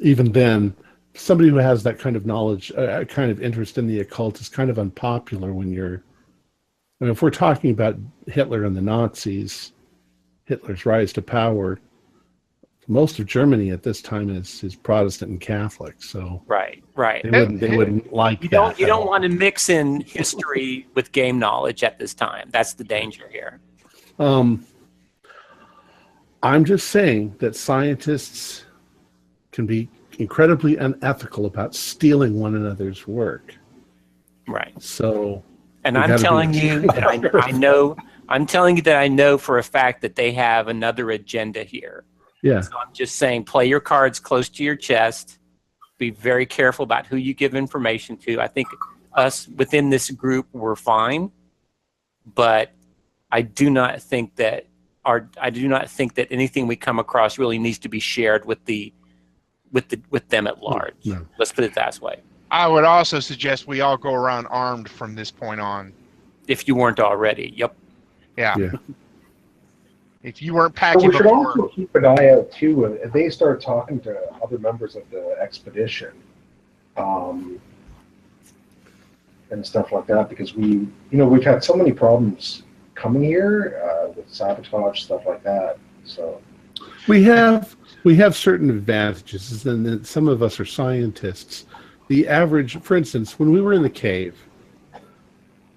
Even then, somebody who has that kind of knowledge, kind of interest in the occult is kind of unpopular when you're. I mean, if we're talking about Hitler and the Nazis, Hitler's rise to power, most of Germany at this time is Protestant and Catholic. So right. They wouldn't like you that. You don't want to mix in history with game knowledge at this time. That's the danger here. I'm just saying that scientists can be incredibly unethical about stealing one another's work. Right. So. And I'm telling you that I know. I'm telling you that I know for a fact that they have another agenda here. Yeah. So I'm just saying, play your cards close to your chest. Be very careful about who you give information to. I think us within this group we're fine, but I do not think that anything we come across really needs to be shared with them at large. No. Let's put it that way. I would also suggest we all go around armed from this point on. If you weren't already, yep. Yeah. Yeah. If you weren't But packing we should before, also keep an eye out too if they start talking to other members of the expedition, and stuff like that, because we've had so many problems coming here with sabotage, stuff like that. So We have certain advantages, and that some of us are scientists. The average, for instance, when we were in the cave,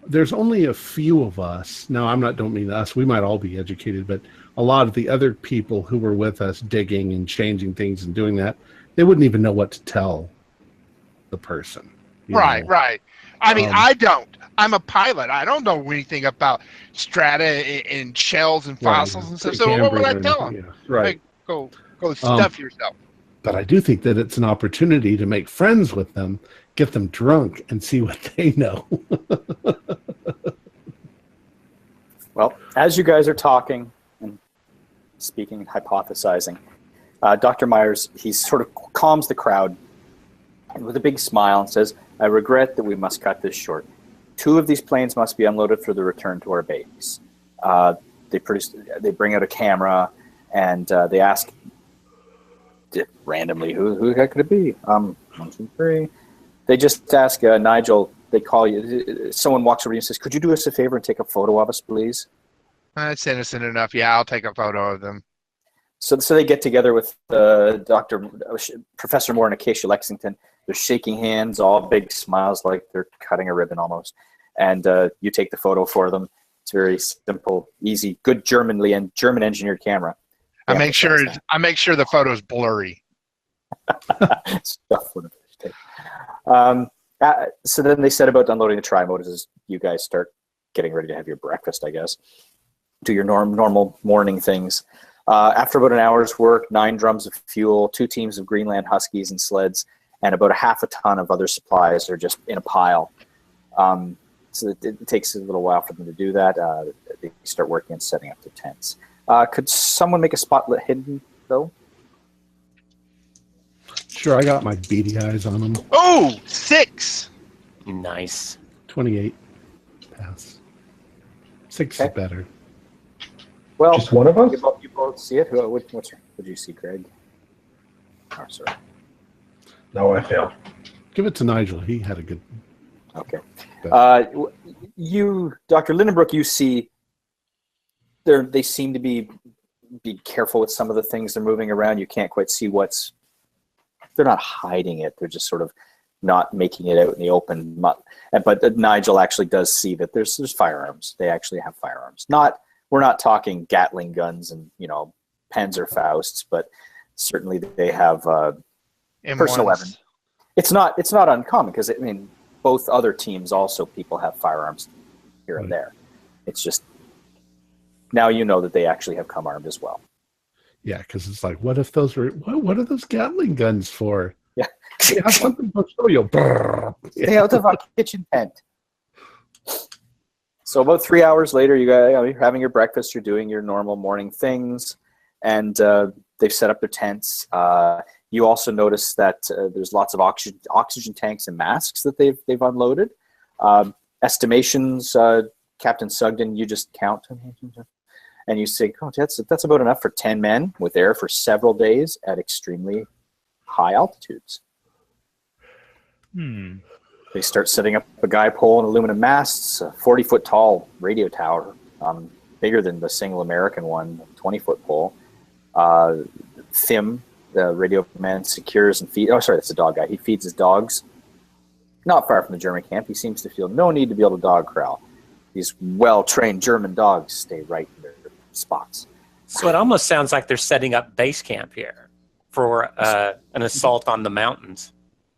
there's only a few of us. Now, don't mean us. We might all be educated, but a lot of the other people who were with us digging and changing things and doing that, they wouldn't even know what to tell the person. right. I mean, I don't. I'm a pilot. I don't know anything about strata and shells and fossils and stuff. So what would I tell them? Yeah, right. Like, go stuff yourself. But I do think that it's an opportunity to make friends with them, get them drunk, and see what they know. Well, as you guys are talking and speaking and hypothesizing, Dr. Myers, he sort of calms the crowd and with a big smile and says, "I regret that we must cut this short. 2 of these planes must be unloaded for the return to our base." They bring out a camera and they ask randomly, who could it be? 1, 2, 3. They just ask Nigel. They call you. Someone walks over to you and says, "Could you do us a favor and take a photo of us, please?" That's innocent enough. Yeah, I'll take a photo of them. So they get together with Professor Moore and Acacia Lexington. They're shaking hands, all big smiles, like they're cutting a ribbon almost. And you take the photo for them. It's very simple, easy, good German engineered camera. I make sure the photo's blurry. Stuff would take. So then they set about unloading the tri-motors as you guys start getting ready to have your breakfast, I guess. Do your normal morning things. After about an hour's work, 9 drums of fuel, 2 teams of Greenland Huskies and sleds, and about a half a ton of other supplies are just in a pile. So it takes a little while for them to do that. They start working on setting up the tents. Could someone make a spotlight hidden, though? Sure, I got my beady eyes on them. Oh, 6. Nice. 28. Pass. 6 is better. Well, just one of us? You both see it? What did you see, Greg? Oh, sorry. No, I failed. Give it to Nigel. He had a good... Okay. You, Dr. Lindenbrook, you see they seem to be careful with some of the things they're moving around. You can't quite see they're not hiding it. They're just sort of not making it out in the open. But Nigel actually does see that there's firearms. They actually have firearms. We're not talking Gatling guns and Panzerfausts, but certainly they have personal weapons. It's not uncommon because both other teams also people have firearms here and there. It's just now you know that they actually have come armed as well. Yeah, because it's like, what if those were? What are those Gatling guns for? Yeah, I have something to show you. Stay out of our kitchen tent. So about 3 hours later, you guys you're having your breakfast. You're doing your normal morning things, and they've set up their tents. You also notice that there's lots of oxygen tanks and masks that they've unloaded. Estimations, Captain Sugden, you just count, and you say, "Oh, that's about enough for 10 men with air for several days at extremely high altitudes." They start setting up a guy pole and aluminum masts, a 40-foot tall radio tower, bigger than the single American one, 20-foot pole. Thim, the radio man, secures and feeds. Oh, sorry, that's a dog guy. He feeds his dogs not far from the German camp. He seems to feel no need to be able to dog corral. These well-trained German dogs stay right in their spots. So it almost sounds like they're setting up base camp here for an assault on the mountains.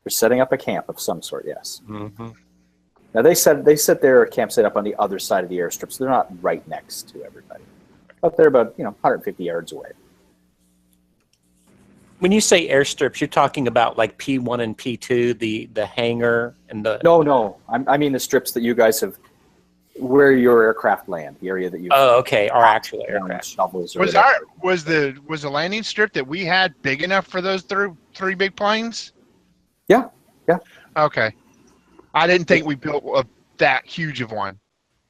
They're setting up a camp of some sort, yes. Mm-hmm. Now they set their camp set up on the other side of the airstrip, so they're not right next to everybody, but they're about 150 yards away. When you say airstrips, you're talking about like P1 and P2, the hangar and the. No. I mean the strips that you guys have, where your aircraft land, the area that you. Oh, okay. Our actual down aircraft. Shovels or Was whatever. the landing strip that we had big enough for those three big planes? Yeah. Okay. I didn't think we built that huge of one.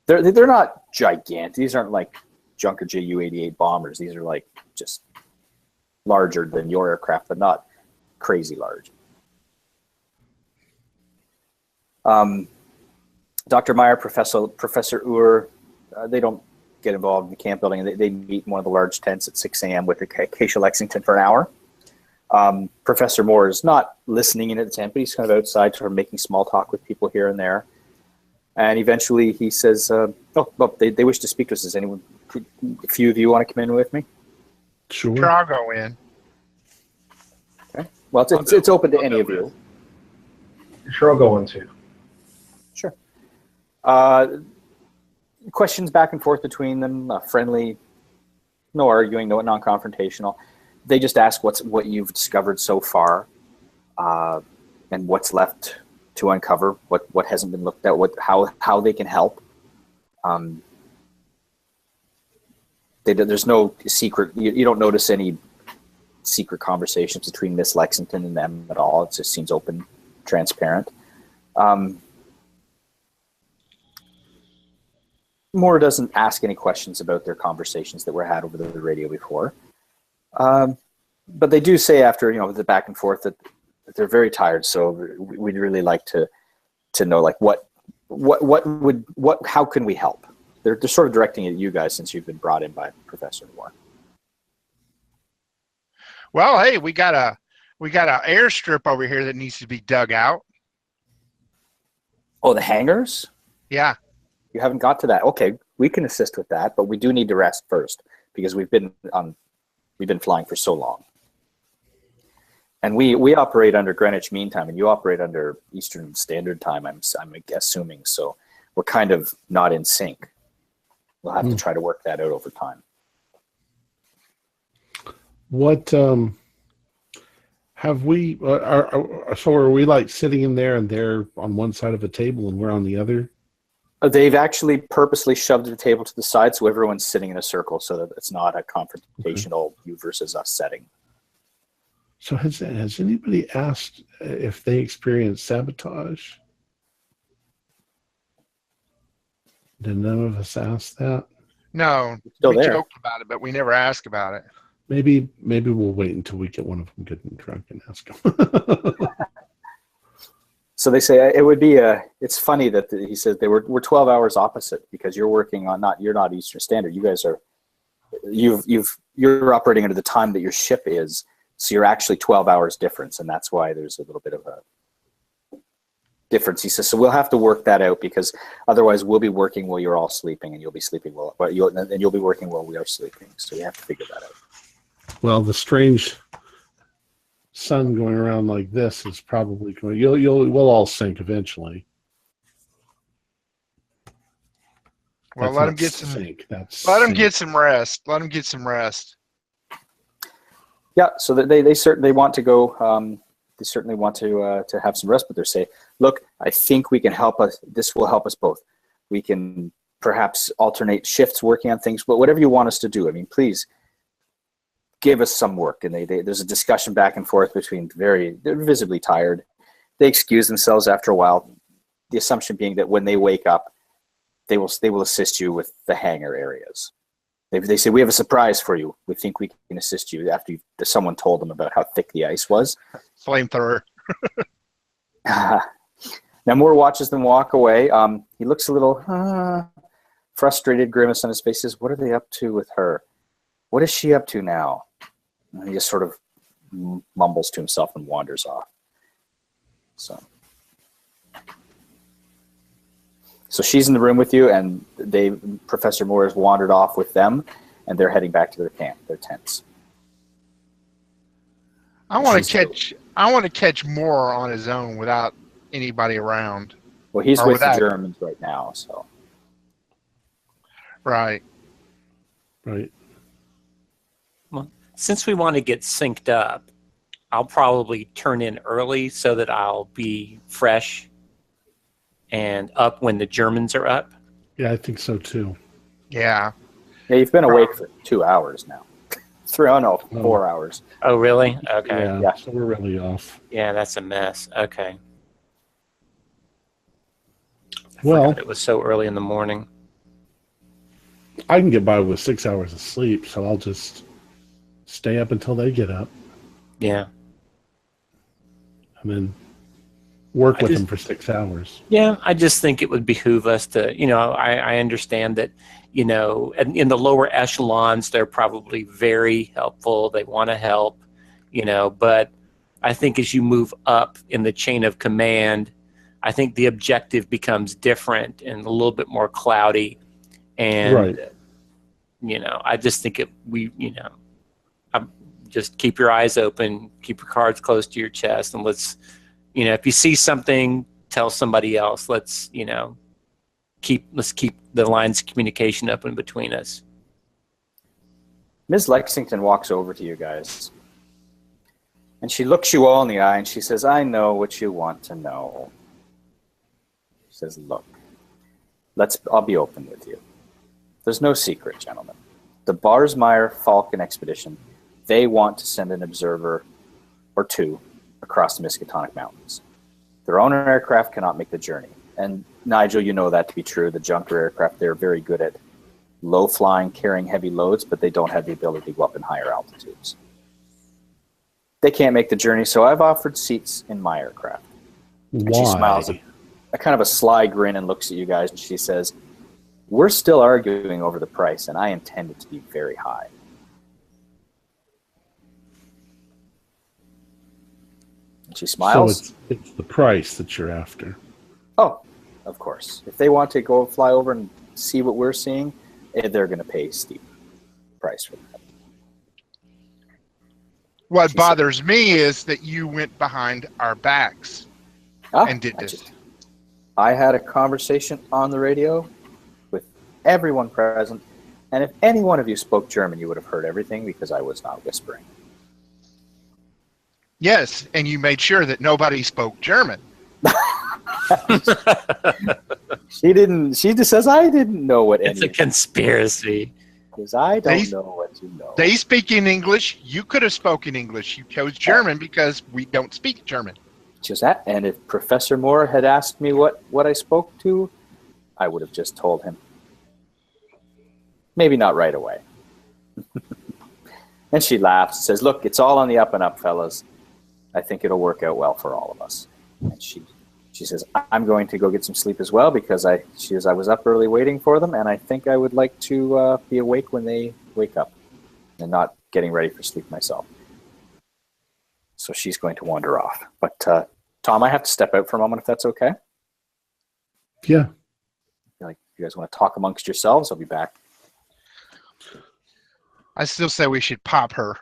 They're not gigantic. These aren't like Junker Ju-88 bombers. These are like just larger than your aircraft, but not crazy large. Dr. Meyer, Professor Ur, they don't get involved in the camp building. They meet in one of the large tents at 6 a.m. with Acacia Lexington for an hour. Professor Moore is not listening in at the tent, but he's kind of outside, sort of making small talk with people here and there. And eventually he says, they wish to speak to us. Does anyone, a few of you want to come in with me? Sure. I'll go in. Okay. Well, it's open to any of you. Sure, I'll go on too. Sure. Questions back and forth between them, friendly, no arguing, no non-confrontational. They just ask what you've discovered so far, and what's left to uncover, what hasn't been looked at, how they can help. There's no secret. You don't notice any secret conversations between Miss Lexington and them at all. It just seems open, transparent. Moore doesn't ask any questions about their conversations that were had over the radio before. But they do say after the back and forth that they're very tired. So we'd really like to know like how can we help? They're sort of directing it at you guys since you've been brought in by Professor Moore. Well, hey, we got a airstrip over here that needs to be dug out. Oh, the hangars? Yeah. You haven't got to that. Okay, we can assist with that, but we do need to rest first because we've been flying for so long. And we operate under Greenwich Mean Time, and you operate under Eastern Standard Time, I'm assuming. So we're kind of not in sync. We'll have to try to work that out over time. What have we? Are we like sitting in there, and they're on one side of a table, and we're on the other? They've actually purposely shoved the table to the side, so everyone's sitting in a circle, so that it's not a confrontational you versus us setting. So has anybody asked if they experienced sabotage? Did none of us ask that? No, Still we there. joked about it, but we never asked about it. Maybe we'll wait until we get one of them getting drunk and ask them. So they say it would be it's funny that he says we're 12 hours opposite because you're working on you're not Eastern Standard. You guys are you're operating under the time that your ship is, so you're actually 12 hours difference, and that's why there's a little bit of a difference. He says, so we'll have to work that out because otherwise we'll be working while you're all sleeping, and you'll be sleeping and you'll be working while we are sleeping. So we have to figure that out. Well, the strange sun going around like this is probably going. We'll all sink eventually. Well, That's let not them get some. sink. That's Let them sink. get some rest. Let them get some rest. Yeah, so they certainly want to go. They certainly want to have some rest, but they're saying, "Look, I think we can help us. This will help us both. We can perhaps alternate shifts working on things, but whatever you want us to do. I mean, please give us some work." And there's a discussion back and forth between they're visibly tired. They excuse themselves after a while. The assumption being that when they wake up, they will assist you with the hangar areas. They say, we have a surprise for you. We think we can assist you after someone told them about how thick the ice was. Flamethrower. Now Moore watches them walk away. He looks a little frustrated, grimace on his face. Says, what are they up to with her? What is she up to now? And he just sort of mumbles to himself and wanders off. So she's in the room with you, and Professor Moore has wandered off with them, and they're heading back to their camp, their tents. I want to catch Moore on his own without anybody around. Well, he's Or with the without- Germans right now, so. Right. Right. Well, since we want to get synced up, I'll probably turn in early so that I'll be fresh and up when the Germans are up. Yeah, I think so too. Yeah. Yeah, you've been awake for 2 hours now. 4 hours. Oh, really? Okay. Yeah, Yeah. so we're really off. Yeah, that's a mess. Okay. Well, Forgot it was so early in the morning. I can get by with 6 hours of sleep, so I'll just stay up until they get up Yeah. and then work with them for 6 hours. Yeah, I just think it would behoove us to, I understand that, in the lower echelons, they're probably very helpful. They want to help, but I think as you move up in the chain of command, I think the objective becomes different and a little bit more cloudy. And, Right. I just think just keep your eyes open, keep your cards close to your chest, and let's, if you see something, tell somebody else. Let's keep the lines of communication open between us. Ms. Lexington walks over to you guys, and she looks you all in the eye, and she says, I know what you want to know. She says, look, I'll be open with you. There's no secret, gentlemen. The Barsmeyer Falcon expedition, they want to send an observer or two across the Miskatonic Mountains. Their own aircraft cannot make the journey. And Nigel, you know that to be true. The junker aircraft, they're very good at low flying, carrying heavy loads, but they don't have the ability to go up in higher altitudes. They can't make the journey, so I've offered seats in my aircraft. And she smiles a kind of a sly grin and looks at you guys, and she says, we're still arguing over the price, and I intend it to be very high. And she smiles. So it's the price that you're after. Oh, of course. If they want to go fly over and see what we're seeing, they're going to pay a steep price for that. What bothers me is that you went behind our backs and did this. I had a conversation on the radio with everyone present, and if any one of you spoke German, you would have heard everything because I was not whispering. Yes, and you made sure that nobody spoke German. She didn't. She just says, I didn't know what It's a conspiracy. Because I don't know what you know. They speak in English. You could have spoken English. You chose German because we don't speak German. Just that. And if Professor Moore had asked me what I spoke to, I would have just told him. Maybe not right away. And she laughs and says, look, it's all on the up and up, fellas. I think it'll work out well for all of us. And she says, I'm going to go get some sleep as well because I was up early waiting for them, and I think I would like to be awake when they wake up and not getting ready for sleep myself. So she's going to wander off. But Tom, I have to step out for a moment if that's okay. Yeah. Like, if you guys want to talk amongst yourselves, I'll be back. I still say we should pop her.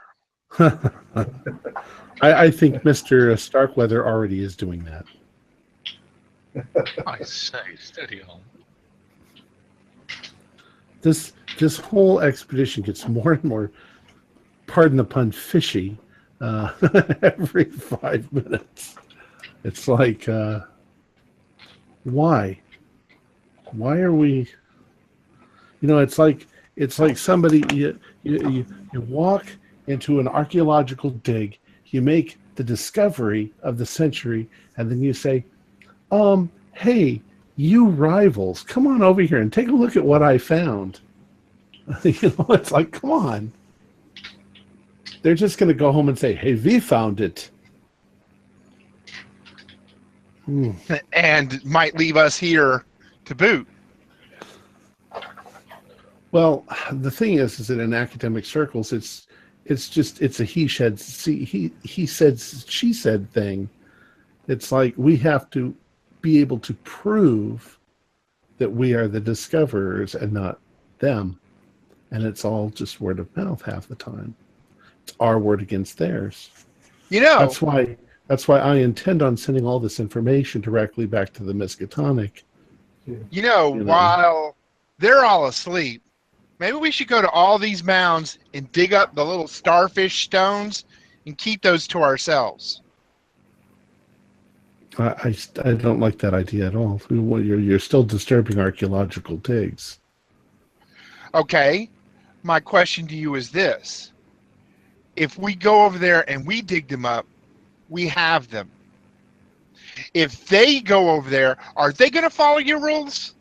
I think Mr. Starkweather already is doing that. I say, steady on. This whole expedition gets more and more, pardon the pun, fishy every 5 minutes. It's like, why? Why are we? It's like somebody you walk into an archaeological dig, you make the discovery of the century, and then you say, hey, you rivals, come on over here and take a look at what I found. It's like, come on. They're just going to go home and say, hey, we found it. And might leave us here to boot. Well, the thing is that in academic circles, it's a he said, she said thing. It's like we have to be able to prove that we are the discoverers and not them. And it's all just word of mouth half the time. It's our word against theirs. That's why I intend on sending all this information directly back to the Miskatonic. While they're all asleep, maybe we should go to all these mounds and dig up the little starfish stones and keep those to ourselves. I don't like that idea at all. You're still disturbing archaeological digs. Okay, my question to you is this. If we go over there and we dig them up, we have them. If they go over there, are they going to follow your rules?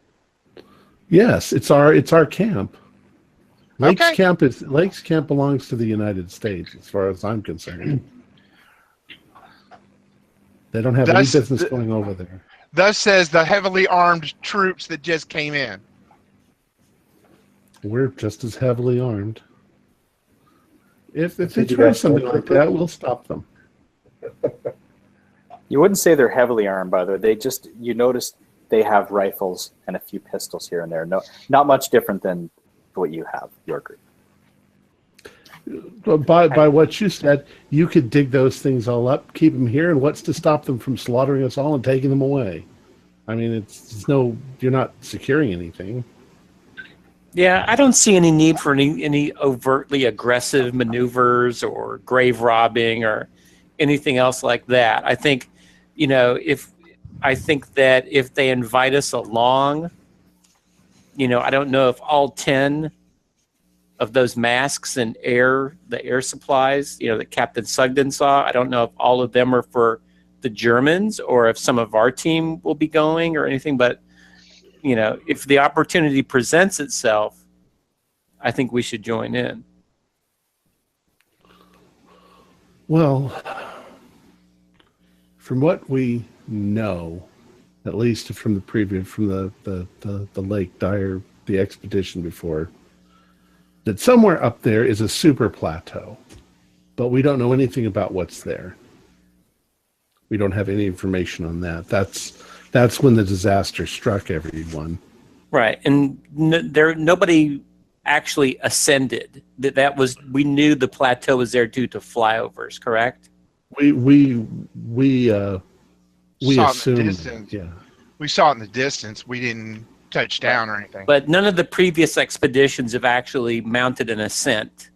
Yes, it's our camp. Lakes Okay. Camp belongs to the United States, as far as I'm concerned. They don't have any business going over there. Thus says the heavily armed troops that just came in. We're just as heavily armed. If they try something like that, we'll stop them. You wouldn't say they're heavily armed, by the way. You notice they have rifles and a few pistols here and there. No, not much different than what you have, your group. By what you said, you could dig those things all up, keep them here, and what's to stop them from slaughtering us all and taking them away? I mean, you're not securing anything. Yeah, I don't see any need for any overtly aggressive maneuvers or grave robbing or anything else like that. I think, if they invite us along, I don't know if all 10 of those masks and the air supplies, that Captain Sugden saw, I don't know if all of them are for the Germans or if some of our team will be going or anything, but if the opportunity presents itself, I think we should join in. Well, from what we know, at least from the Lake Dyer, the expedition before, that somewhere up there is a super plateau, but we don't know anything about what's there. We don't have any information on that. That's when the disaster struck everyone. Right, and nobody actually ascended. We knew the plateau was there due to flyovers, correct? We saw assumed, it in the distance. yeah. We saw it in the distance. We didn't touch down or anything. But none of the previous expeditions have actually mounted an ascent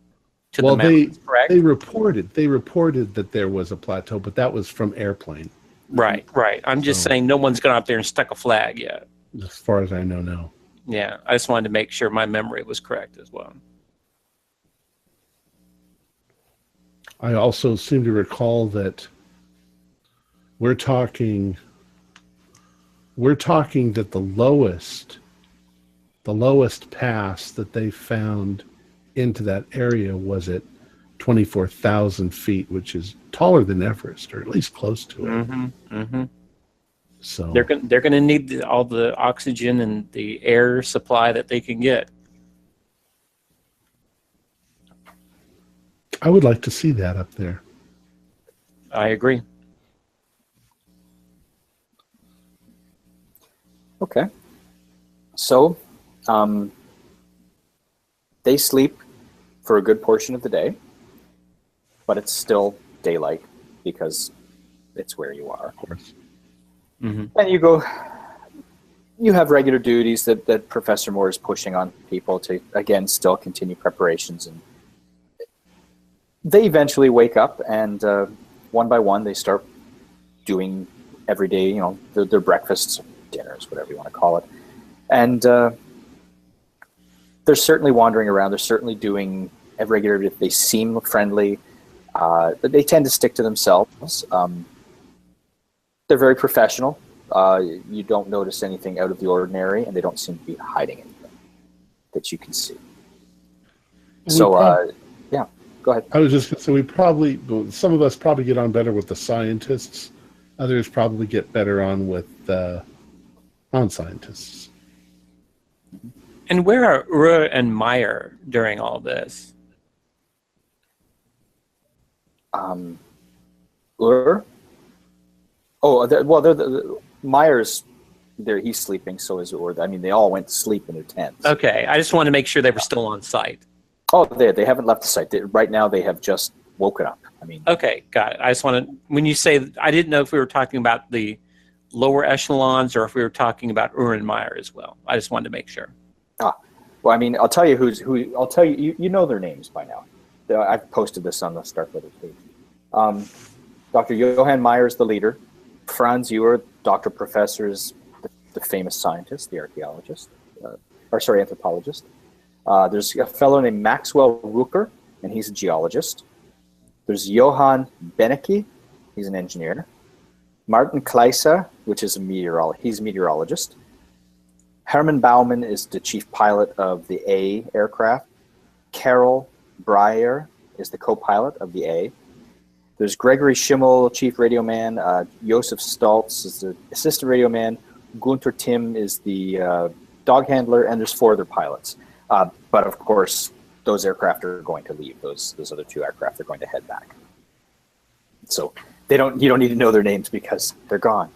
to the mountains, correct? They reported that there was a plateau, but that was from airplane. Right. I'm just saying no one's gone out there and stuck a flag yet. As far as I know, no. Yeah, I just wanted to make sure my memory was correct as well. I also seem to recall that we're talking that the lowest pass that they found into that area was at 24,000 feet, which is taller than Everest, or at least close to it. Mm-hmm. So they're going to need all the oxygen and the air supply that they can get. I would like to see that up there. I agree. Okay. So, they sleep for a good portion of the day, but it's still daylight because it's where you are. Of course. Mm-hmm. And you have regular duties that Professor Moore is pushing on people to, again, still continue preparations. And they eventually wake up and one by one they start doing every day, their breakfasts, dinners, whatever you want to call it. And they're certainly wandering around. They're certainly doing regular. They seem friendly, but they tend to stick to themselves. They're very professional. You don't notice anything out of the ordinary, and they don't seem to be hiding anything that you can see. So, yeah, go ahead. I was just going to say some of us probably get on better with the scientists. Others probably get better on with non-scientists. And where are Ur and Meyer during all this? Ur? Oh, Meyer's there. He's sleeping. So is Ur. I mean, they all went to sleep in their tents. Okay, I just wanted to make sure they were still on site. Oh, they haven't left the site. Right now, they have just woken up. I mean. Okay, got it. I just wanted, when you say, I didn't know if we were talking about the lower echelons or if we were talking about Ur and Meyer as well. I just wanted to make sure. Well, I mean, I'll tell you who. I'll tell you. You know their names by now. I've posted this on the Starkweather page. Dr. Johann Meyer is the leader. Franz Ewer, Dr. Professor, is the famous scientist, the archaeologist, anthropologist. There's a fellow named Maxwell Rucker, and he's a geologist. There's Johann Benecke, he's an engineer. Martin Kleiser, which is he's a meteorologist. Hermann Baumann is the chief pilot of the A aircraft. Carol Breyer is the co-pilot of the A. There's Gregory Schimmel, chief radio man. Josef Stoltz is the assistant radio man. Gunther Timm is the dog handler, and there's 4 other pilots. But of course, those aircraft are going to leave. Those other 2 aircraft are going to head back. So you don't need to know their names because they're gone.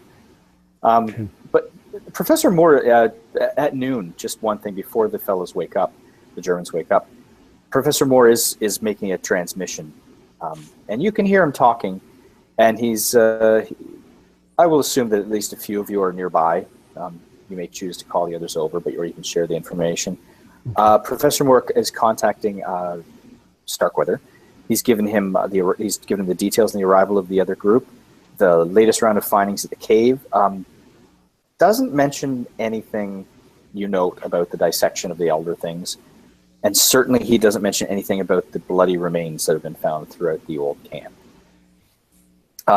But Professor Moore, at noon, just one thing before the fellows wake up, the Germans wake up, Professor Moore is making a transmission. And you can hear him talking, and he's, I will assume that at least a few of you are nearby. You may choose to call the others over, or you can share the information. Professor Moore is contacting Starkweather. He's given him the details on the arrival of the other group, the latest round of findings at the cave. Doesn't mention anything you note about the dissection of the elder things, and certainly he doesn't mention anything about the bloody remains that have been found throughout the old camp.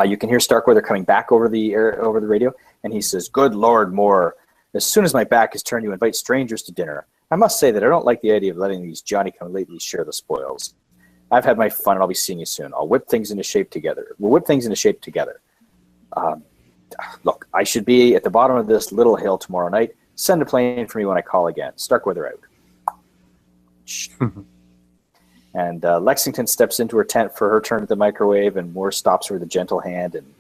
You can hear Starkweather coming back over the radio, and he says, "Good Lord, Moore, as soon as my back is turned, you invite strangers to dinner. I must say that I don't like the idea of letting these Johnny-come-latelys share the spoils. I've had my fun, and I'll be seeing you soon. I'll whip things into shape together. We'll whip things into shape together. Look, I should be at the bottom of this little hill tomorrow night. Send a plane for me when I call again. Starkweather out." And Lexington steps into her tent for her turn at the microwave, and Moore stops her with a gentle hand and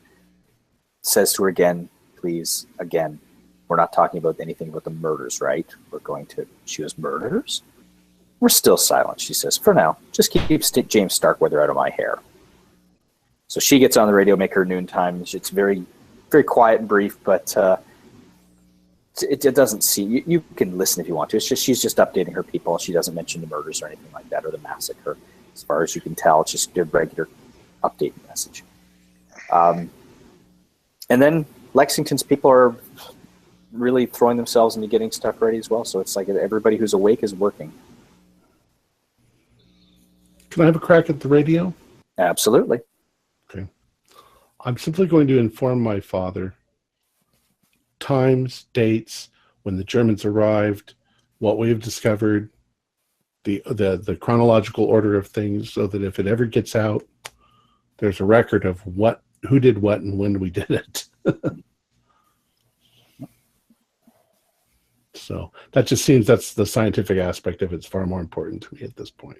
says to her again, "Please, again, we're not talking about anything about the murders, right? We're going to choose murders?" We're still silent, she says. "For now, just keep James Starkweather out of my hair." So she gets on the radio, make her noontime. It's very, very quiet and brief, but it doesn't see. You can listen if you want to. It's just she's just updating her people. She doesn't mention the murders or anything like that, or the massacre. As far as you can tell, it's just a regular updating message. And then Lexington's people are really throwing themselves into getting stuff ready as well. So it's like everybody who's awake is working. Can I have a crack at the radio? Absolutely. Okay. I'm simply going to inform my father times, dates, when the Germans arrived, what we have discovered, the chronological order of things, so that if it ever gets out, there's a record of who did what and when we did it. So that just seems that's the scientific aspect of it's far more important to me at this point.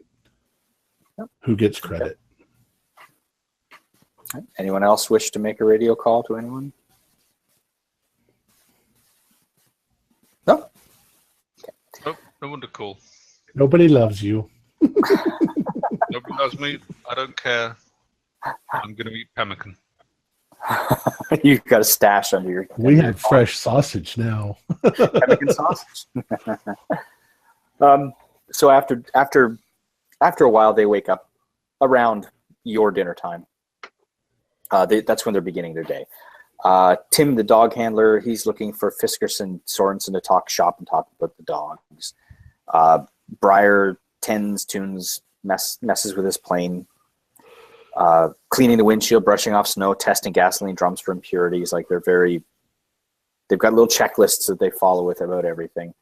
Yep. Who gets credit? Anyone else wish to make a radio call to anyone? No? Okay. Nope, no one to call. Nobody loves you. Nobody loves me. I don't care. I'm going to eat pemmican. You've got a stash under your... We have fresh sausage now. Pemmican sausage. So after a while, they wake up around your dinner time. That's when they're beginning their day. Tim, the dog handler, he's looking for Fiskars and Sorensen to talk shop and talk about the dogs. Breyer tunes, messes with his plane. Cleaning the windshield, brushing off snow, testing gasoline drums for impurities. Like they've got little checklists that they follow with about everything.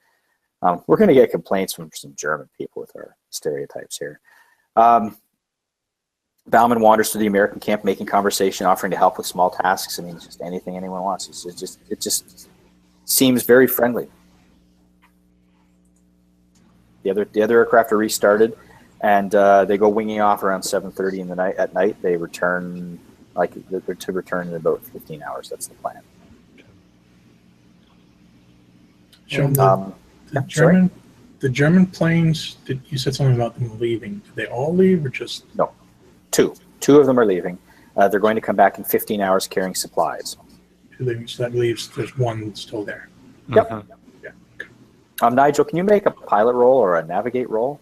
We're going to get complaints from some German people with our stereotypes here. Bauman wanders through the American camp, making conversation, offering to help with small tasks. I mean, just anything anyone wants. It just seems very friendly. The other aircraft are restarted, and they go winging off around 7:30 at night. They return they're to return in about 15 hours. That's the plan. The German planes. You said something about them leaving. Did they all leave, or just no? Two of them are leaving. They're going to come back in 15 hours carrying supplies. So that leaves there's one still there. Yep. Yeah. Okay. Nigel, can you make a pilot roll or a navigate roll?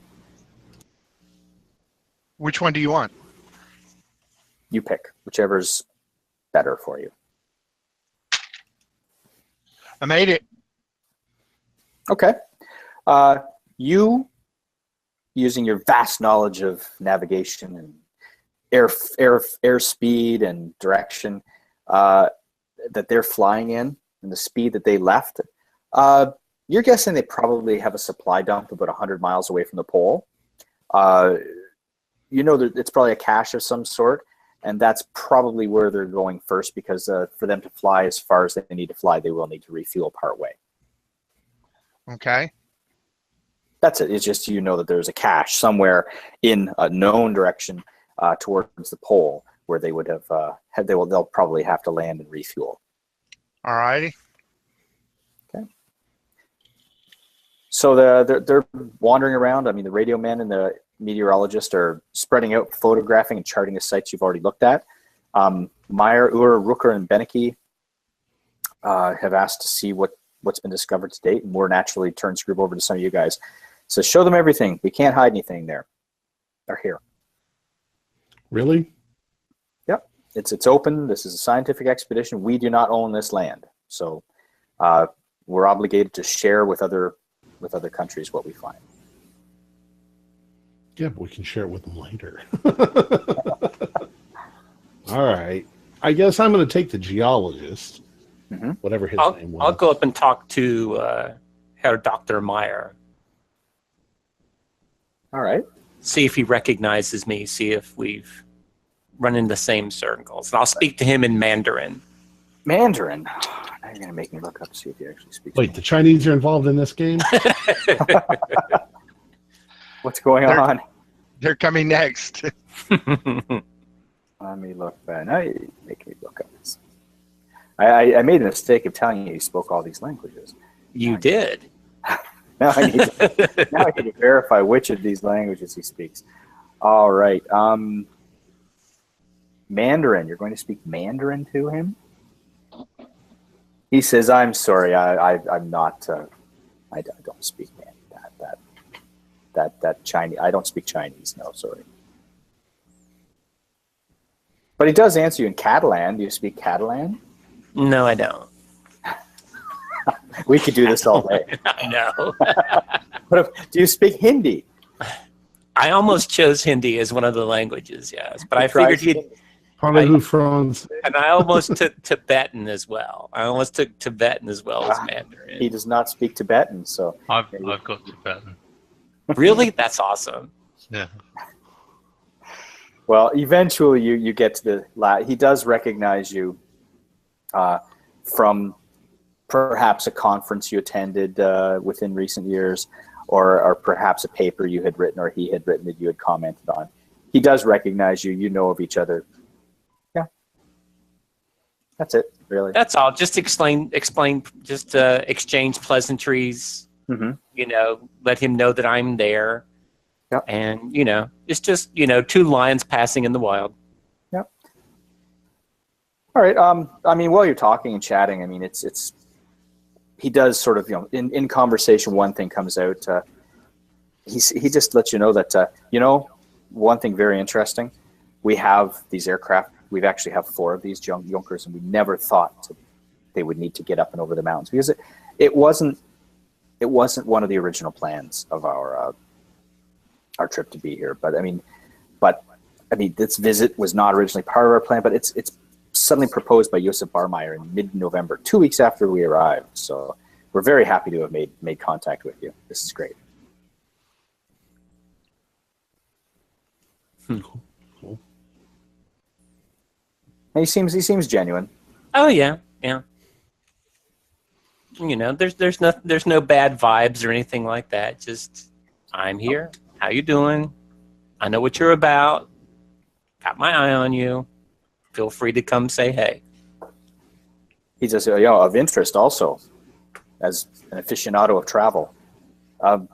Which one do you want? You pick whichever's better for you. I made it. Okay. You, using your vast knowledge of navigation and airspeed and direction that they're flying in, and the speed that they left, you're guessing they probably have a supply dump about 100 miles away from the pole. You know that it's probably a cache of some sort, and that's probably where they're going first, because for them to fly as far as they need to fly, they will need to refuel part way. Okay. That's it. It's just, you know, that there's a cache somewhere in a known direction towards the pole where they would have they'll probably have to land and refuel. All righty. Okay. So they're wandering around. I mean, the radio man and the meteorologist are spreading out, photographing and charting the sites you've already looked at. Meyer, Ur, Rooker, and Beneke have asked to see what's been discovered to date, and more naturally turns group over to some of you guys. So show them everything. We can't hide anything there. They're here. Really? Yep. It's open. This is a scientific expedition. We do not own this land. So we're obligated to share with other countries what we find. Yeah, but we can share it with them later. All right. I guess I'm going to take the geologist, whatever his name was. I'll go up and talk to Herr Dr. Meyer. All right. See if he recognizes me. See if we've run in the same circles. And I'll speak to him in Mandarin. Mandarin? Now you're going to make me look up to see if he actually speaks. Wait, the Chinese are involved in this game? What's going on? They're coming next. Let me look back. Now you're making me look up. I made a mistake of telling you spoke all these languages. You did. Now I need to verify which of these languages he speaks. All right. Mandarin. You're going to speak Mandarin to him? He says, "I'm sorry. I'm not. I don't speak Mandarin. That Chinese. I don't speak Chinese. No, sorry." But he does answer you in Catalan. Do you speak Catalan? No, I don't. We could do this all day. No. Do you speak Hindi? I almost chose Hindi as one of the languages, yes. But I figured he'd... Parlez-vous français? And I almost took Tibetan as well. I almost took Tibetan as well as Mandarin. He does not speak Tibetan, so... I've got Tibetan. Really? That's awesome. Yeah. Well, eventually you get to the... He does recognize you from perhaps a conference you attended within recent years, or perhaps a paper you had written or he had written that you had commented on. He does recognize you. You know of each other. Yeah. That's it, really. That's all. Just explain. Just exchange pleasantries. Mm-hmm. You know, let him know that I'm there. Yep. And, you know, it's just, you know, two lions passing in the wild. Yep. All right. I mean, while you're talking and chatting, I mean, it's he does sort of, you know, in conversation, one thing comes out. He just lets you know that, you know, one thing very interesting, we have these aircraft. We've actually have 4 of these Junkers, and we never thought they would need to get up and over the mountains, because it wasn't one of the original plans of our trip to be here. But I mean, this visit was not originally part of our plan, but it's suddenly proposed by Josef Barmeyer in mid-November, 2 weeks after we arrived. So we're very happy to have made contact with you. This is great. Cool. And he seems genuine. Oh yeah. You know, there's no bad vibes or anything like that. Just, I'm here. How you doing? I know what you're about. Got my eye on you. Feel free to come say hey. He's just, you know, of interest also, as an aficionado of travel. Do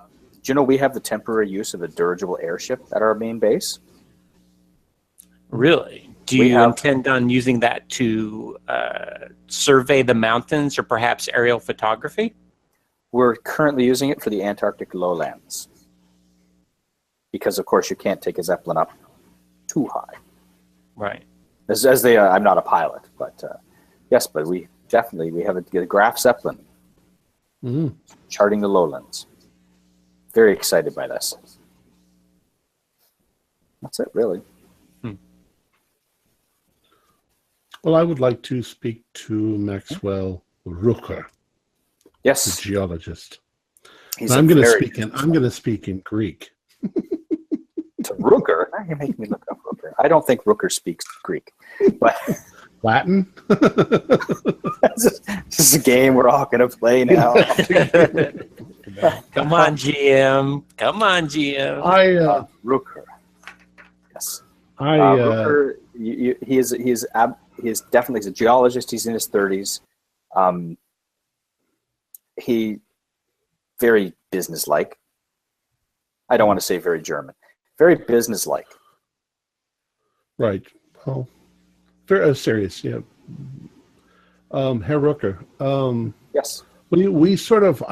you know we have the temporary use of a dirigible airship at our main base? Really? Do you intend on using that to survey the mountains or perhaps aerial photography? We're currently using it for the Antarctic lowlands. Because, of course, you can't take a Zeppelin up too high. Right. As they, I'm not a pilot, but yes, but we have a Graf Zeppelin charting the lowlands. Very excited by this. That's it, really. Well, I would like to speak to Maxwell Rucker, Yes, the geologist. I'm going to speak in Greek. To Rooker? Now you're making me look up Rooker. I don't think Rooker speaks Greek, but Latin. this is a game we're all going to play now. Come on, GM. Come on, GM. Rooker. Yes. Rooker, he is definitely, he's a geologist. He's in his 30s. He very businesslike. I don't want to say very German. Very businesslike. Right. Well, very serious. Yeah. Herr Rooker. Yes. We sort of